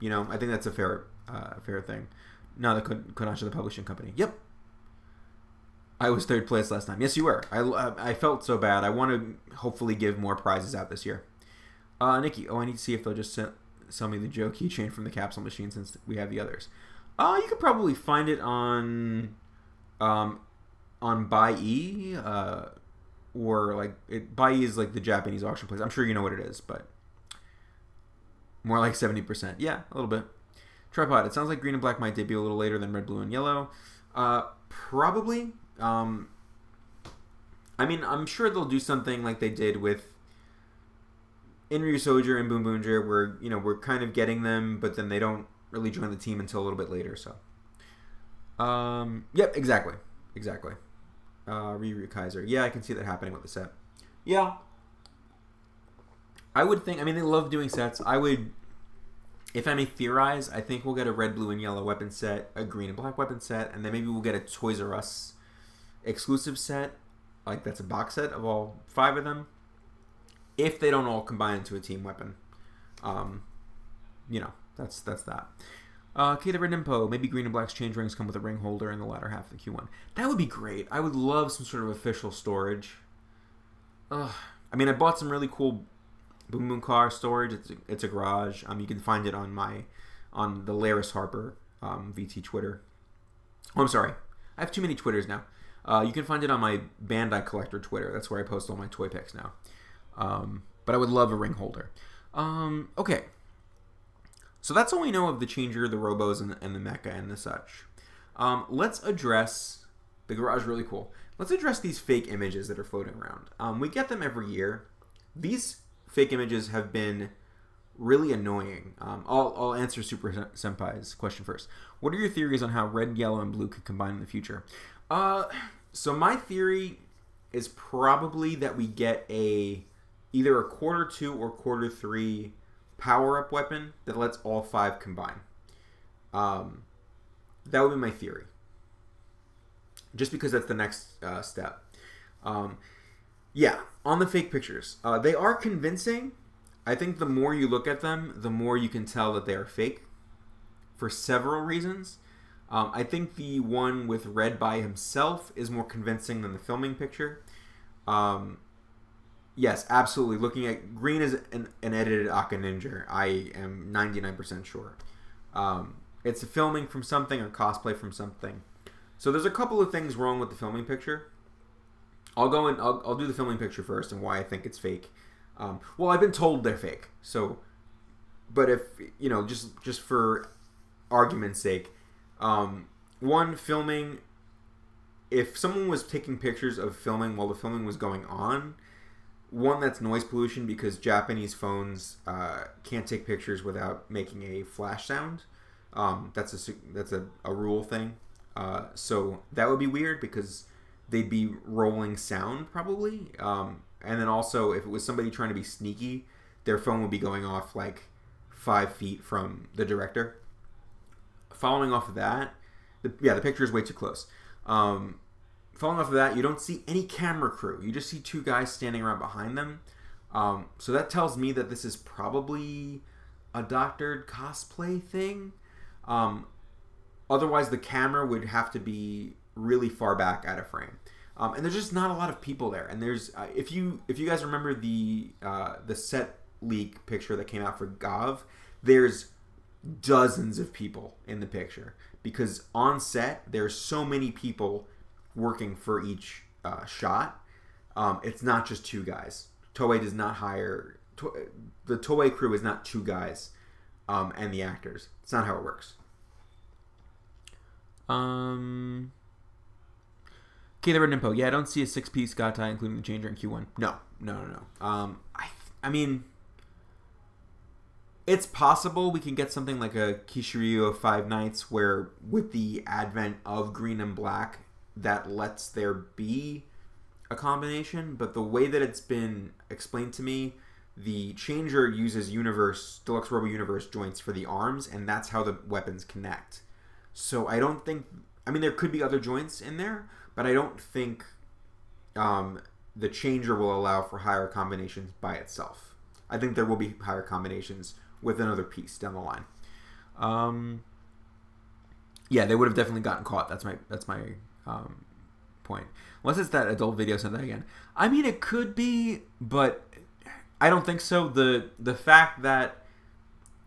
I think that's a fair thing. No, the Kodansha, the publishing company. Yep. I was 3rd place last time. Yes, you were. I felt so bad. I want to hopefully give more prizes out this year. Nikki, I need to see if they'll just sell me the Joe keychain from the capsule machine since we have the others. You could probably find it on Buy-E, or like Buy-E is like the Japanese auction place. I'm sure you know what it is, but more like 70%. Yeah, a little bit. Tripod, it sounds like green and black might debut a little later than red, blue, and yellow. Probably. I mean, I'm sure they'll do something like they did with Inryu Soldier and Boom Boonja, where we're kind of getting them, but then they don't really join the team until a little bit later. So, yep, exactly. Ryu Kaiser, yeah, I can see that happening with the set. Yeah, I would think. I mean, they love doing sets. I would, if I may theorize, I think we'll get a red, blue, and yellow weapon set, a green and black weapon set, and then maybe we'll get a Toys R Us exclusive set. Like that's a box set of all 5 of them. If they don't all combine into a team weapon, that's that. Kata Redimpo, maybe green and black's change rings come with a ring holder in the latter half of the Q1. That would be great. I would love some sort of official storage. I mean, I bought some really cool Boom Boom car storage. It's a garage. You can find it on the Laris Harper VT Twitter. Oh, I'm sorry. I have too many Twitters now. You can find it on my Bandai Collector Twitter. That's where I post all my toy pics now. But I would love a ring holder. Okay. So that's all we know of the Changer, the Robos, and the Mecha, and the such. Let's address the garage. Really cool. Let's address these fake images that are floating around. We get them every year. These fake images have been really annoying. I'll answer Super Senpai's question first. What are your theories on how red, yellow, and blue could combine in the future? So my theory is probably that we get either a quarter 2 or quarter 3 power-up weapon that lets all 5 combine. That would be my theory. Just because that's the next step. Yeah, on the fake pictures. They are convincing. I think the more you look at them, the more you can tell that they are fake for several reasons. I think the one with Red by himself is more convincing than the filming picture. Um, yes, absolutely. Looking at Green as an edited Aka Ninja, I am 99% sure. It's a filming from something or cosplay from something. So there's a couple of things wrong with the filming picture. I'll do the filming picture first and why I think it's fake. Well, I've been told they're fake. So, but if just for argument's sake, one filming. If someone was taking pictures of filming while the filming was going on, one, that's noise pollution because Japanese phones can't take pictures without making a flash sound. That's a rule thing. So that would be weird because they'd be rolling sound probably. And then also, if it was somebody trying to be sneaky, their phone would be going off like 5 feet from the director. Following off of that, the picture is way too close. Following off of that, you don't see any camera crew. You just see two guys standing around behind them. So that tells me that this is probably a doctored cosplay thing. Otherwise, the camera would have to be really far back out of frame. And there's just not a lot of people there. And there's if you guys remember the set leak picture that came out for Gav, there's dozens of people in the picture because on set there's so many people working for each shot. It's not just two guys. Toei does not hire the Toei crew is not two guys and the actors. It's not how it works. Okay, the Red Nimpo. Yeah, I don't see a 6-piece Gatai including the changer in Q1. No. I mean, it's possible we can get something like a Kishiryu of Five Nights where with the advent of green and black that lets there be a combination, but the way that it's been explained to me, the changer uses Deluxe Robo Universe joints for the arms, and that's how the weapons connect. So I don't think... I mean, there could be other joints in there, but I don't think the changer will allow for higher combinations by itself. I think there will be higher combinations with another piece down the line. Yeah, they would have definitely gotten caught. That's my point. Unless it's that adult video Sentai again. I mean, it could be, but I don't think so. The fact that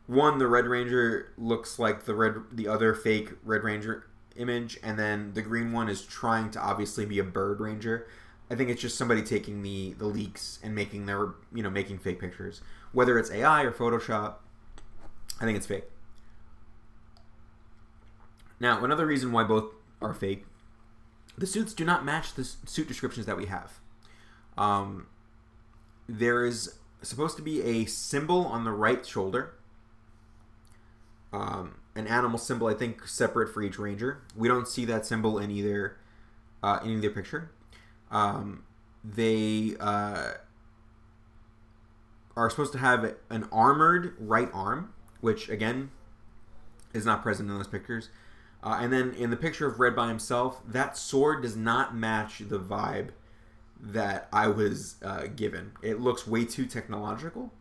one, the Red Ranger looks like the other fake Red Ranger image, and then the green one is trying to obviously be a Bird Ranger. I think it's just somebody taking the leaks and making making fake pictures. Whether it's AI or Photoshop, I think it's fake. Now, another reason why both are fake, the suits do not match the suit descriptions that we have. There is supposed to be a symbol on the right shoulder. An animal symbol, I think, separate for each ranger. We don't see that symbol in either picture. They are supposed to have an armored right arm, which again is not present in those pictures. And then in the picture of Red by himself, that sword does not match the vibe that I was given. It looks way too technological.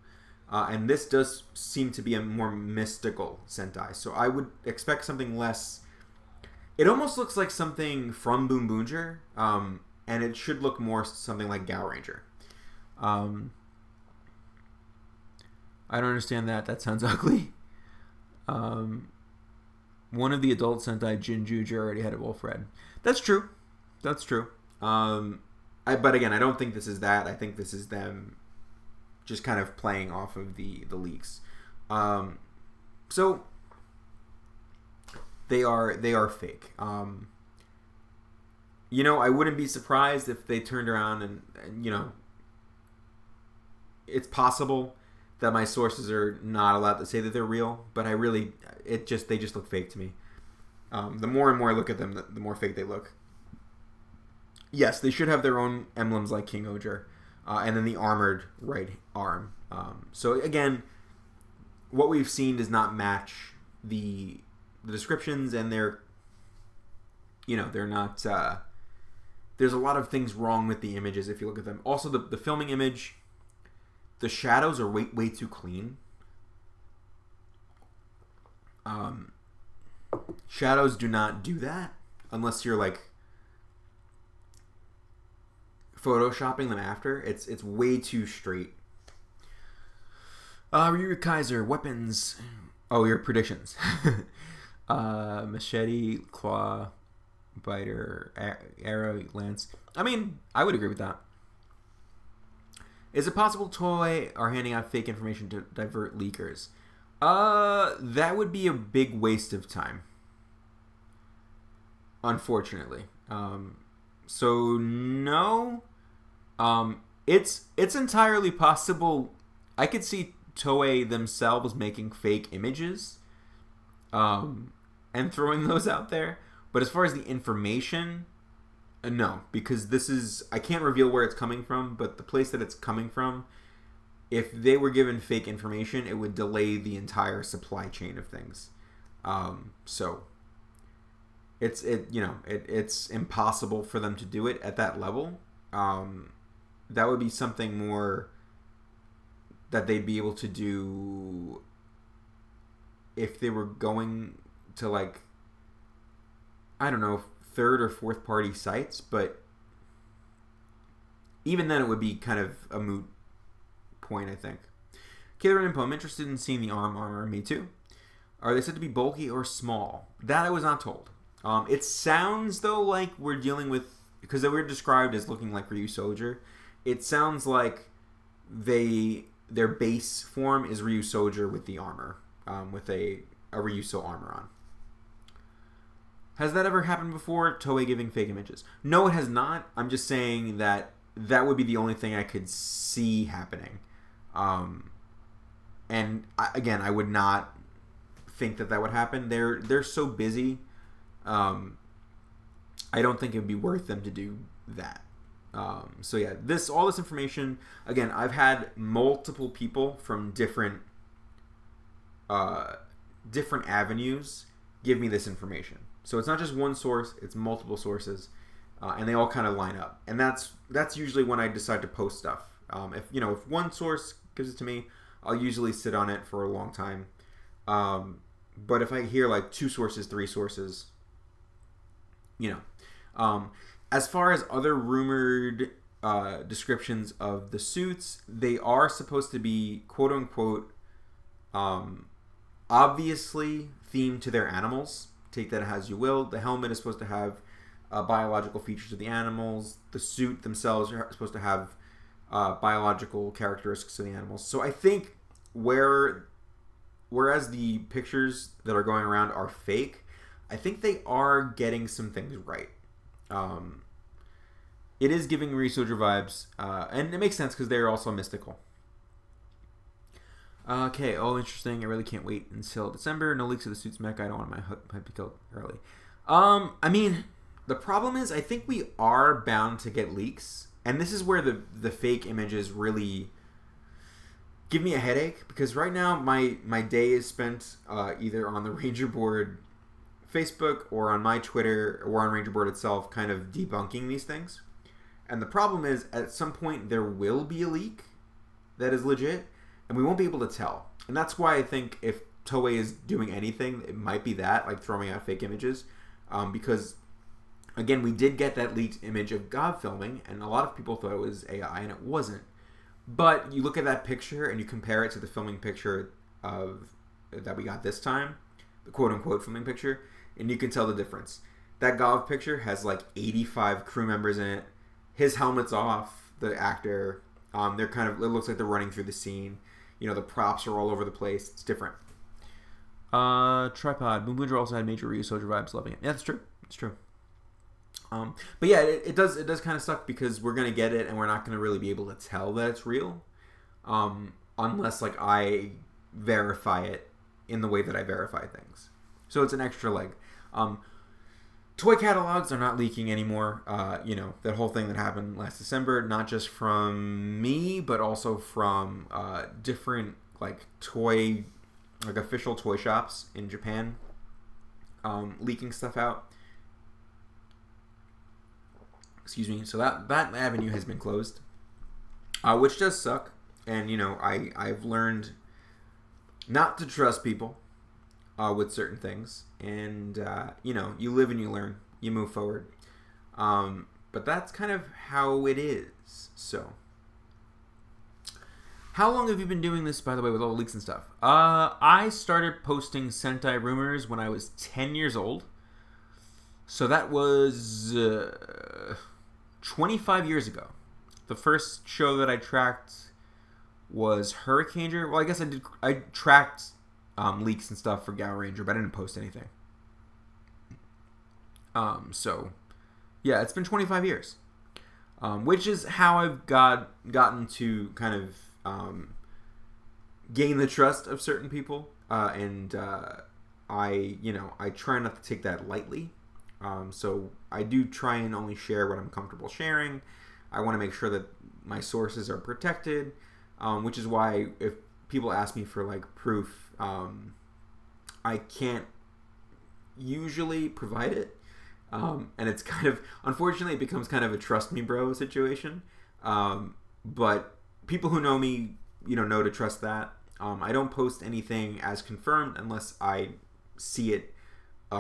And this does seem to be a more mystical Sentai. So I would expect something less... It almost looks like something from Boom Boonger. And it should look more something like Gao Ranger. I don't understand that. That sounds ugly. One of the adult Sentai, Jinjuju, already had a wolf red. That's true. But again, I don't think this is that. I think this is them just kind of playing off of the leaks. So they are fake. I wouldn't be surprised if they turned around and it's possible that my sources are not allowed to say that they're real, but they just look fake to me. The more and more I look at them, the more fake they look. Yes, they should have their own emblems like King Oger, and then the armored right arm. So again, what we've seen does not match the descriptions, and they're not there's a lot of things wrong with the images if you look at them. Also, the filming image, the shadows are way too clean. Shadows do not do that unless you're like photoshopping them after. It's way too straight. Ryu Kaiser, weapons. Oh, your predictions. Machete, claw, biter, arrow, lance. I mean, I would agree with that. Is it possible Toei are handing out fake information to divert leakers? That would be a big waste of time. Unfortunately. So no. It's entirely possible. I could see Toei themselves making fake images, and throwing those out there. But as far as the information, no, because this is, I can't reveal where it's coming from, but the place that it's coming from, if they were given fake information, it would delay the entire supply chain of things. So it's impossible for them to do it at that level. That would be something more that they'd be able to do if they were going to, like, I don't know, third or fourth party sites, but even then it would be kind of a moot point, I think. Killer Info, I'm interested in seeing the armor. Me too. Are they said to be bulky or small? That I was not told. It sounds, though, like we're dealing with, because they were described as looking like Ryu Soldier, it sounds like their base form is Ryu Soldier with the armor, with a Ryuso armor on. Has that ever happened before, Toei giving fake images? No, it has not. I'm just saying that would be the only thing I could see happening. And again, I would not think that would happen. They're so busy. I don't think it would be worth them to do that. So yeah, all this information, again, I've had multiple people from different avenues give me this information. So it's not just one source, it's multiple sources, and they all kind of line up. And that's usually when I decide to post stuff. If one source gives it to me, I'll usually sit on it for a long time. But if I hear like 2 sources, 3 sources, as far as other rumored descriptions of the suits, they are supposed to be quote unquote obviously themed to their animals. Take that as you will. The helmet is supposed to have biological features of the animals. The suit themselves are supposed to have biological characteristics of the animals. So I think whereas the pictures that are going around are fake, I think they are getting some things right. It is giving Ryu Soldier vibes, and it makes sense because they're also mystical. Okay, all interesting. I really can't wait until December. No leaks of the suits mech. I don't want my hype to kill early. I mean, the problem is I think we are bound to get leaks, and this is where the fake images really give me a headache, because right now my day is spent either on the Ranger Board Facebook or on my Twitter or on Ranger Board itself kind of debunking these things. And the problem is at some point there will be a leak that is legit, and we won't be able to tell. And that's why I think if Toei is doing anything, it might be that, like throwing out fake images. Because, again, we did get that leaked image of God filming, and a lot of people thought it was AI, and it wasn't. But you look at that picture, and you compare it to the filming picture that we got this time, the quote-unquote filming picture, and you can tell the difference. That Gov picture has like 85 crew members in it. His helmet's off, the actor. They're kind of, it looks like they're running through the scene. The props are all over the place. It's different. Tripod. Boom Boonger also had major Ryu Soldier vibes. Loving it. Yeah, that's true. It's true. But yeah, it does kind of suck because we're going to get it and we're not going to really be able to tell that it's real. Unless like I verify it in the way that I verify things. So it's an extra leg. Toy catalogs are not leaking anymore. That whole thing that happened last December, not just from me, but also from different official toy shops in Japan, leaking stuff out. Excuse me. So that avenue has been closed, which does suck. And I've learned not to trust people with certain things. And you live and you learn. You move forward. But that's kind of how it is. So, how long have you been doing this, by the way, with all the leaks and stuff? I started posting Sentai rumors when I was 10 years old. So that was 25 years ago. The first show that I tracked was Hurricaneer. Well, I guess I tracked leaks and stuff for Gal Ranger, but I didn't post anything. So, yeah, it's been 25 years. Which is how I've gotten to kind of gain the trust of certain people. And I try not to take that lightly. So I do try and only share what I'm comfortable sharing. I want to make sure that my sources are protected, which is why if people ask me for like proof, I can't usually provide it. And it's kind of, unfortunately, it becomes kind of a trust me bro situation. But people who know me, know to trust that. I don't post anything as confirmed unless I see it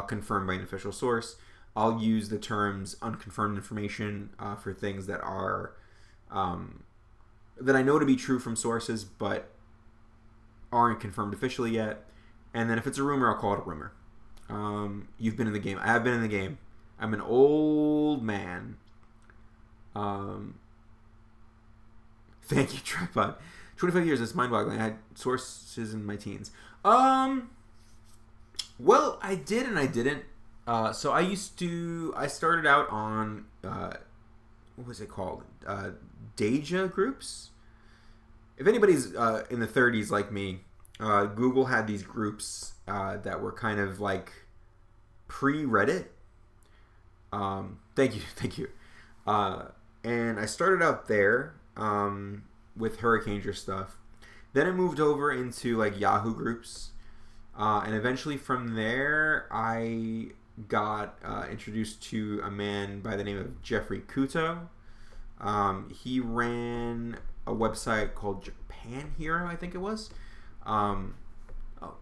confirmed by an official source. I'll use the terms unconfirmed information for things that are that I know to be true from sources, but aren't confirmed officially yet. And then if it's a rumor, I'll call it a rumor. You've been in the game. I have been in the game. I'm an old man. Thank you, Tripod. 25 years, that's mind-boggling. I had sources in my teens. Well, I did and I didn't. So I started out on, what was it called? Deja groups? If anybody's in the 30s like me, Google had these groups that were kind of like pre-Reddit. Thank you. And I started out there with Hurricaneer stuff. Then I moved over into like Yahoo groups. And eventually from there, I got introduced to a man by the name of Jeffrey Kuto. He ran a website called Japan Hero, I think it was.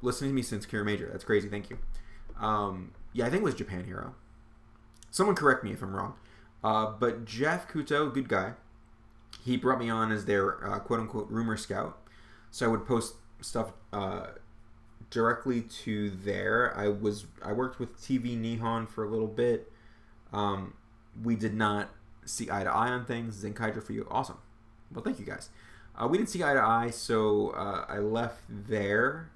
Listening to me since Kira Major. That's crazy. Thank you. Yeah, I think it was Japan Hero. Someone correct me if I'm wrong. But Jeff Kuto, good guy. He brought me on as their quote-unquote rumor scout. So I would post stuff directly to there. I worked with TV Nihon for a little bit. We did not see eye to eye on things. Zenkaiger for you. Awesome. Well, thank you guys. We didn't see eye to eye, so I left there.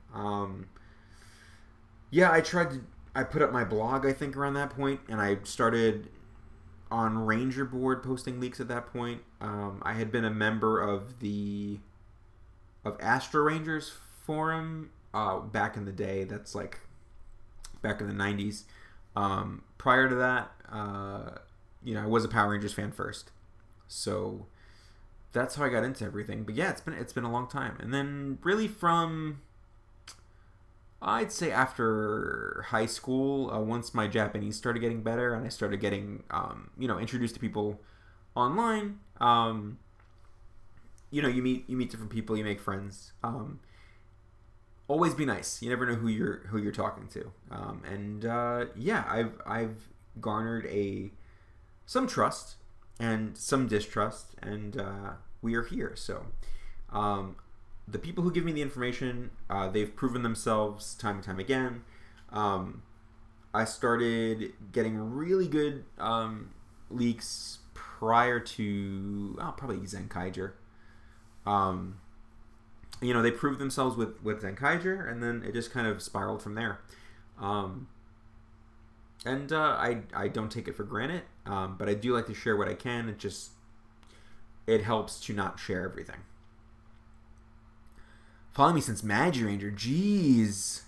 Yeah, I put up my blog, I think, around that point, and I started on Ranger Board posting leaks at that point. I had been a member of Astro Rangers forum back in the day. That's like back in the 90s. Prior to that, I was a Power Rangers fan first. So that's how I got into everything. But yeah, it's been a long time. And then really from, I'd say after high school, once my Japanese started getting better and I started getting, introduced to people online, you meet different people, you make friends. Always be nice. You never know who you're talking to. I've garnered some trust and some distrust, and we are here. So, the people who give me the information, they've proven themselves time and time again. I started getting really good leaks prior to probably Zenkaiger. They proved themselves with Zenkaiger, and then it just kind of spiraled from there. I don't take it for granted, but I do like to share what I can. It helps to not share everything. Following me since Magi Ranger. Jeez.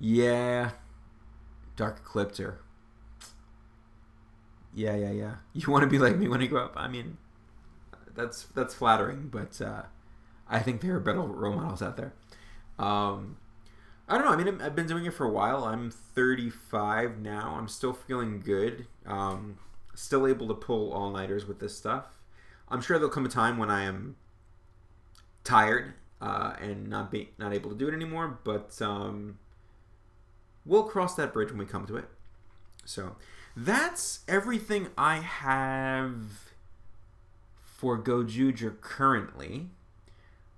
Yeah. Dark Eclipser. Yeah. You want to be like me when you grow up? I mean, that's flattering, but I think there are better role models out there. I don't know. I mean, I've been doing it for a while. I'm 35 now. I'm still feeling good. still able to pull all-nighters with this stuff. I'm sure there'll come a time when I am tired and not able to do it anymore, but we'll cross that bridge when we come to it. So that's everything I have for Gojuger currently.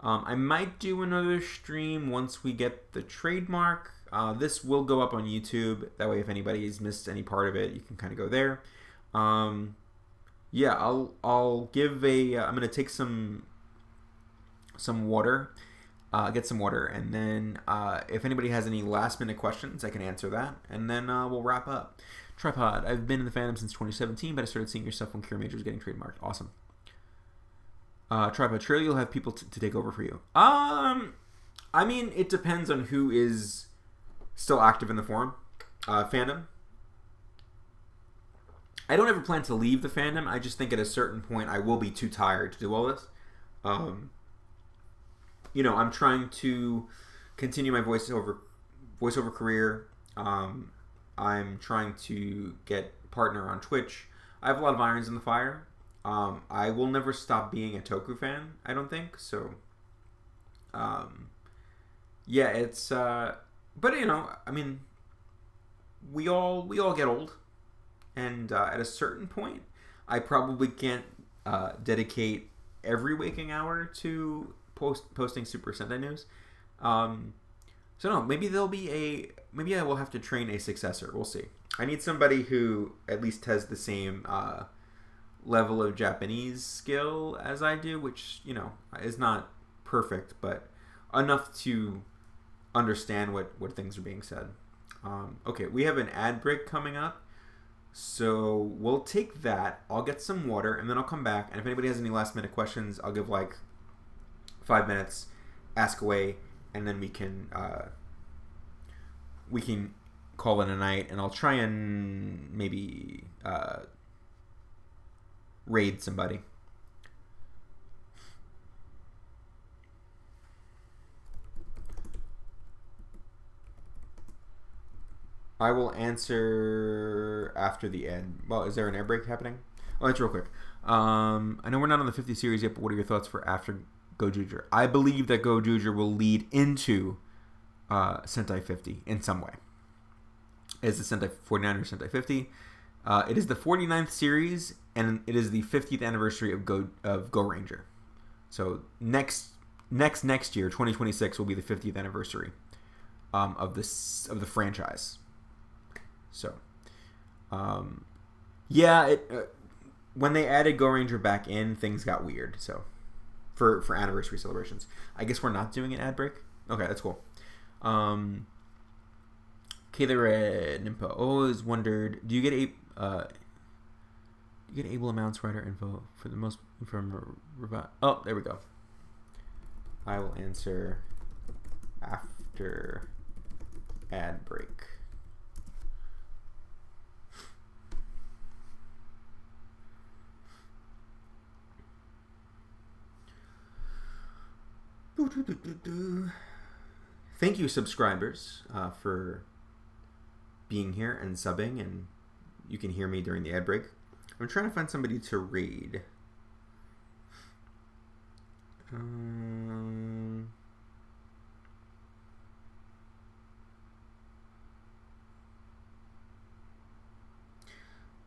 I might do another stream once we get the trademark. This will go up on YouTube. That way, if anybody's missed any part of it, you can kind of go there. Yeah, I'll give a. I'm gonna take some water, get some water, and then if anybody has any last minute questions, I can answer that, and then we'll wrap up. Tripod. I've been in the fandom since 2017, but I started seeing your stuff when Cure Major was getting trademarked. Awesome. Tripod. Surely you'll have people to take over for you. I mean, it depends on who is still active in the forum, fandom. I don't ever plan to leave the fandom. I just think at a certain point I will be too tired to do all this. You know, I'm trying to continue my voiceover career. I'm trying to get partner on Twitch. I have a lot of irons in the fire. I will never stop being a Toku fan, I don't think. So, yeah, it's... but, you know, I mean, we all get old. And at a certain point, I probably can't dedicate every waking hour to posting Super Sentai news. So no, maybe maybe I will have to train a successor. We'll see. I need somebody who at least has the same level of Japanese skill as I do, which, you know, is not perfect, but enough to understand what things are being said. Okay, we have an ad break coming up. So we'll take that. I'll get some water, and then I'll come back. And if anybody has any last-minute questions, I'll give like 5 minutes, ask away, and then we can call it a night. And I'll try and maybe raid somebody. I will answer after the end. Well, is there an air break happening? Oh, that's real quick. I know we're not on the 50 series yet, but what are your thoughts for after Gojuger? I believe that Gojuger will lead into Sentai 50 in some way. It's the Sentai 49 or Sentai 50. It is the 49th series, and it is the 50th anniversary of Go Ranger. So next year, 2026, will be the 50th anniversary of the franchise. So, yeah, when they added Go Ranger back in, things got weird. So, for anniversary celebrations, I guess we're not doing an ad break. Okay, that's cool. Red Nimpo always wondered, do you get able amounts writer info for the most from Oh, there we go. I will answer after ad break. Thank you, subscribers, for being here and subbing, and you can hear me during the ad break. I'm trying to find somebody to raid.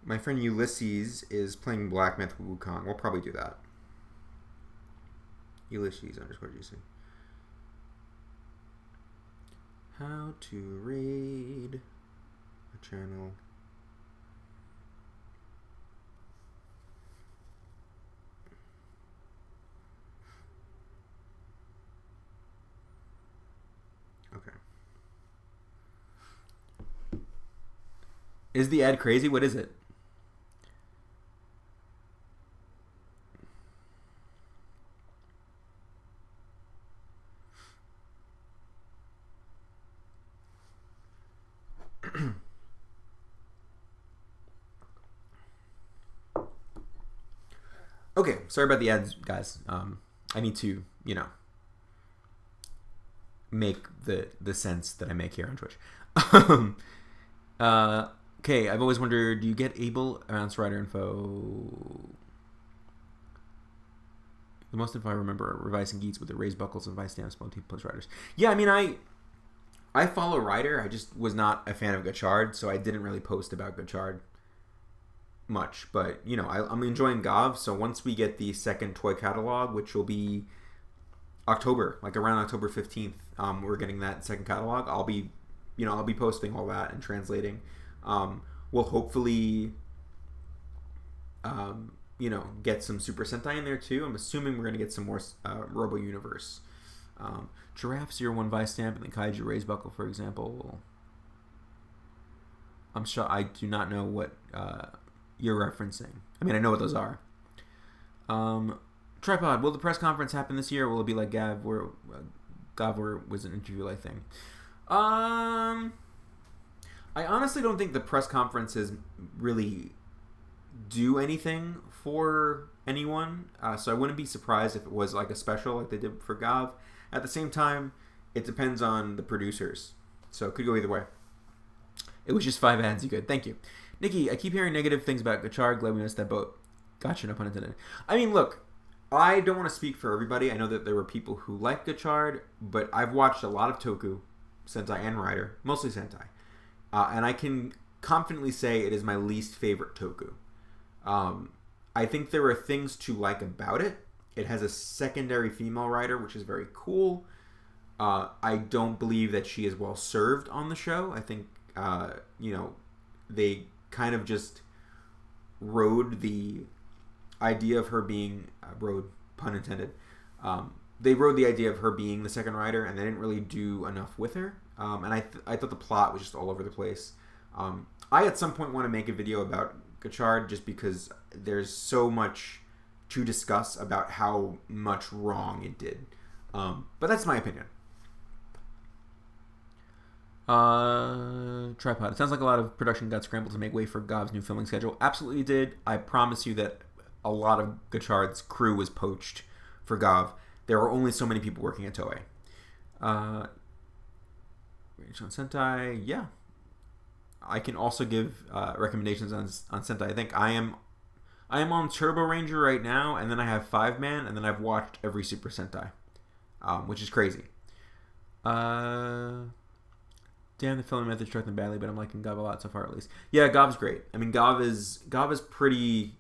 My friend Ulysses is playing Black Myth Wukong. We'll probably do that. Ulysses_GC. How to raid a channel. Okay. Is the ad crazy? What is it? Okay, sorry about the ads, guys. I need to, make the sense that I make here on Twitch. Okay, I've always wondered, do you get able amounts rider info? The most info I remember are revising geeks with the raised buckles and vice stamps, multi plus riders. Yeah, I mean, I follow Ryder. I just was not a fan of Gachard, so I didn't really post about Gachard much. But, you know, I'm enjoying Gav, so once we get the second toy catalog, which will be October, like around October 15th, we're getting that second catalog. I'll be posting all that and translating. We'll hopefully, get some Super Sentai in there too. I'm assuming we're going to get some more Robo Universe. Giraffe 01 Vice Stamp and the Kaiju Raise Buckle, for example. I'm sure I do not know what you're referencing. I mean, I know what those are. Tripod, will the press conference happen this year, or will it be like Gav, where was an interview-like thing? I honestly don't think the press conferences really do anything for anyone, so I wouldn't be surprised if it was like a special like they did for Gav. At the same time, it depends on the producers, so it could go either way. It was just 5 ads, you good. Thank you. Nikki, I keep hearing negative things about Gachard. Glad we missed that boat. Gotcha, no pun intended. I mean, look, I don't want to speak for everybody. I know that there were people who like Gachard, but I've watched a lot of Toku, Sentai, and Rider, mostly Sentai. And I can confidently say it is my least favorite Toku. I think there are things to like about it. It has a secondary female writer, which is very cool. I don't believe that she is well served on the show. I think, they kind of just rode the idea of her being, rode, pun intended, they rode the idea of her being the second writer, and they didn't really do enough with her. And I thought the plot was just all over the place. I at some point want to make a video about Gachard just because there's so much to discuss about how much wrong it did. But that's my opinion. Tripod. It sounds like a lot of production got scrambled to make way for Gav's new filming schedule. Absolutely did. I promise you that a lot of Gachard's crew was poached for Gav. There were only so many people working at Toei. On Sentai, yeah. I can also give recommendations on Sentai. I think I am on Turbo Ranger right now, and then I have 5-Man, and then I've watched every Super Sentai, which is crazy. Damn, the filming method struck them badly, but I'm liking Gav a lot so far, at least. Yeah, Gav's great. I mean, Gav is pretty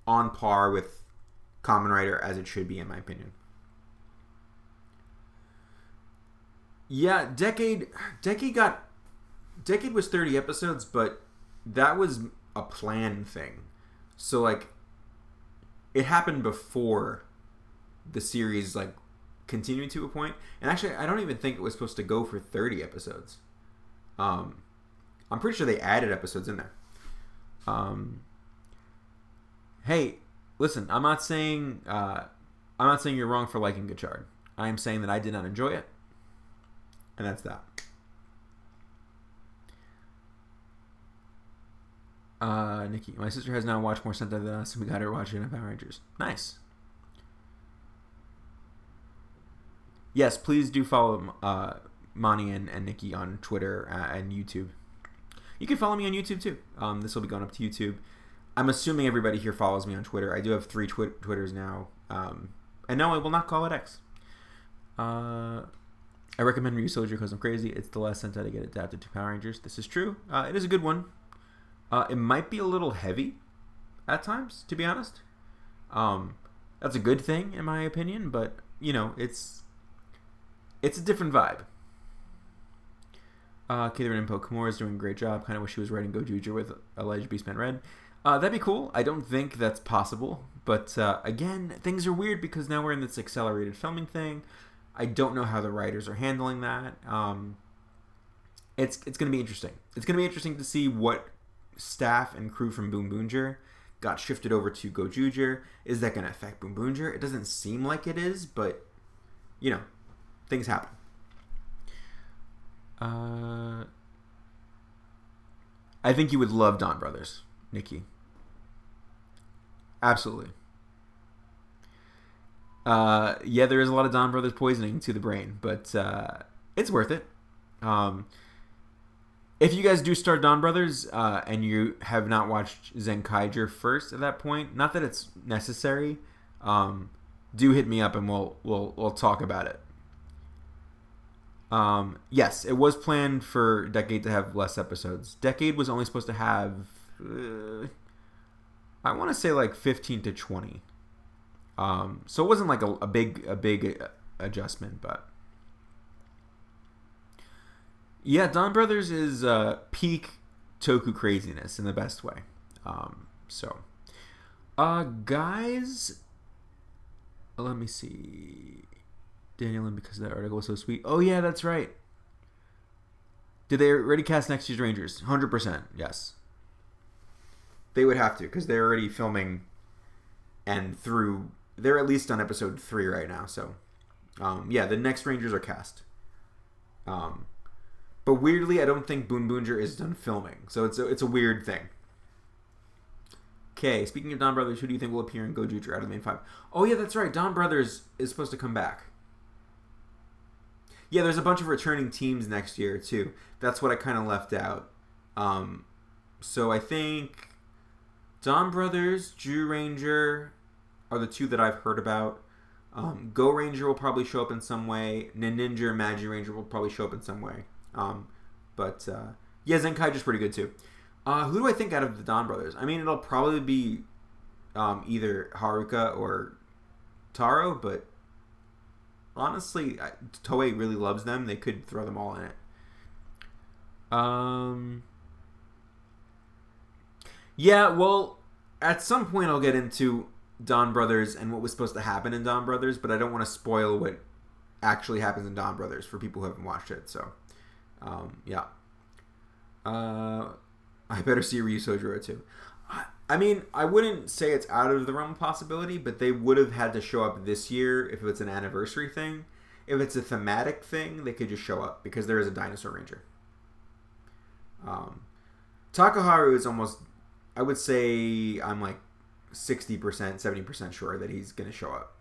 on par with Kamen Rider as it should be, in my opinion. Yeah, Decade was 30 episodes, but that was a planned thing. So, like, it happened before the series, like, continued to a point. And actually, I don't even think it was supposed to go for 30 episodes. I'm pretty sure they added episodes in there. Hey, listen, I'm not saying you're wrong for liking Gachard. I am saying that I did not enjoy it. And that's that. Nikki, my sister has now watched more Sentai than us, and we got her watching Power Rangers. Nice. Yes, please do follow Mani and Nikki on Twitter and YouTube. You can follow me on YouTube too. This will be going up to YouTube. I'm assuming everybody here follows me on Twitter. I do have 3 Twitters now. And no, I will not call it X. I recommend Ryu Soldier because I'm crazy. It's the last Sentai to get adapted to Power Rangers. This is true. It is a good one. It might be a little heavy at times, to be honest. That's a good thing, in my opinion, but, it's a different vibe. Catherine Impo Kimura is doing a great job. Kind of wish she was writing Gojuja with alleged Beastman Red. That'd be cool. I don't think that's possible. But, again, things are weird because now we're in this accelerated filming thing. I don't know how the writers are handling that. It's going to be interesting. It's going to be interesting to see what staff and crew from Boom Boonjer got shifted over to Gojuja. Is that going to affect Boom Boonjer? It doesn't seem like it is, but, things happen. I think you would love Dawn Brothers, Nikki. Absolutely. Yeah, there is a lot of Dawn Brothers poisoning to the brain, but it's worth it. If you guys do start Dawn Brothers and you have not watched Zenkaiger first at that point, not that it's necessary, do hit me up and we'll talk about it. Yes, it was planned for Decade to have less episodes. Decade was only supposed to have, I want to say like 15 to 20. So it wasn't like a big adjustment, but yeah, Dawn Brothers is peak Toku craziness in the best way. Guys, let me see. Daniel, and because that article was so sweet. Oh yeah, that's right. Did they already cast next year's Rangers? 100%, yes. They would have to because they're already filming, and they're at least on episode 3 right now. So, yeah, the next Rangers are cast. But weirdly, I don't think Boon Boonger is done filming, so it's a weird thing. Okay, speaking of Dawn Brothers, who do you think will appear in Gojutra out of the main 5? Oh yeah, that's right. Dawn Brothers is supposed to come back. Yeah, there's a bunch of returning teams next year, too. That's what I kind of left out. So I think Dawn Brothers, Jew Ranger are the 2 that I've heard about. Go Ranger will probably show up in some way. Ninja and Magi Ranger will probably show up in some way. Yeah, Zenkaiger's pretty good, too. Who do I think out of the Dawn Brothers? I mean, it'll probably be either Haruka or Taro, but honestly, Toei really loves them. They could throw them all in it. Yeah, well, at some point I'll get into Dawn Brothers and what was supposed to happen in Dawn Brothers, but I don't want to spoil what actually happens in Dawn Brothers for people who haven't watched it. So, yeah. I better see Ryu Sojiro too. I mean, I wouldn't say it's out of the realm of possibility, but they would have had to show up this year if it's an anniversary thing. If it's a thematic thing, they could just show up because there is a Dinosaur Ranger. Takaharu is almost, I would say I'm like 60%, 70% sure that he's going to show up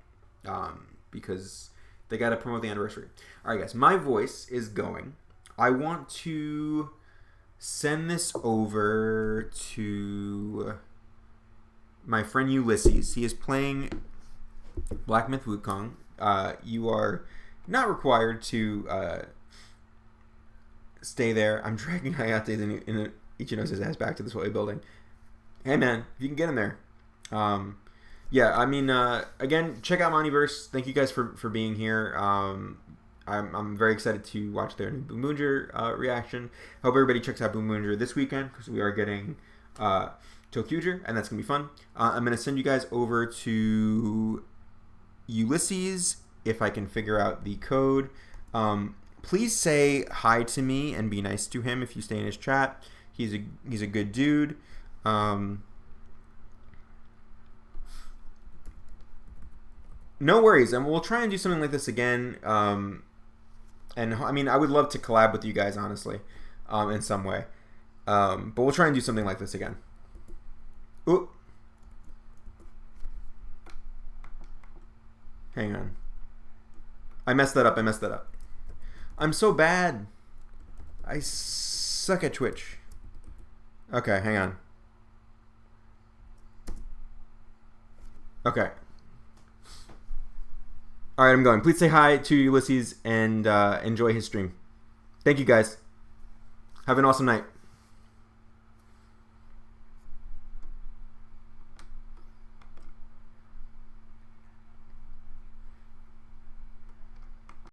because they got to promote the anniversary. All right, guys, my voice is going. I want to send this over to my friend Ulysses. He is playing Black Myth Wukong. You are not required to stay there. I'm dragging Hayate in Ichino's ass back to the Soy building. Hey man, if you can get him there. Yeah, I mean, again, check out Moniverse. Thank you guys for being here. I'm very excited to watch their new Boom Boonger reaction. Hope everybody checks out Boom Boonger this weekend because we are getting Tokuger, and that's going to be fun. I'm going to send you guys over to Ulysses if I can figure out the code. Please say hi to me and be nice to him if you stay in his chat. He's a good dude. No worries, and we'll try and do something like this again. And I mean, I would love to collab with you guys, honestly, in some way. But we'll try and do something like this again. Oop. Hang on. I messed that up. I'm so bad. I suck at Twitch. Okay, hang on. Okay. All right, I'm going. Please say hi to Ulysses and enjoy his stream. Thank you, guys. Have an awesome night.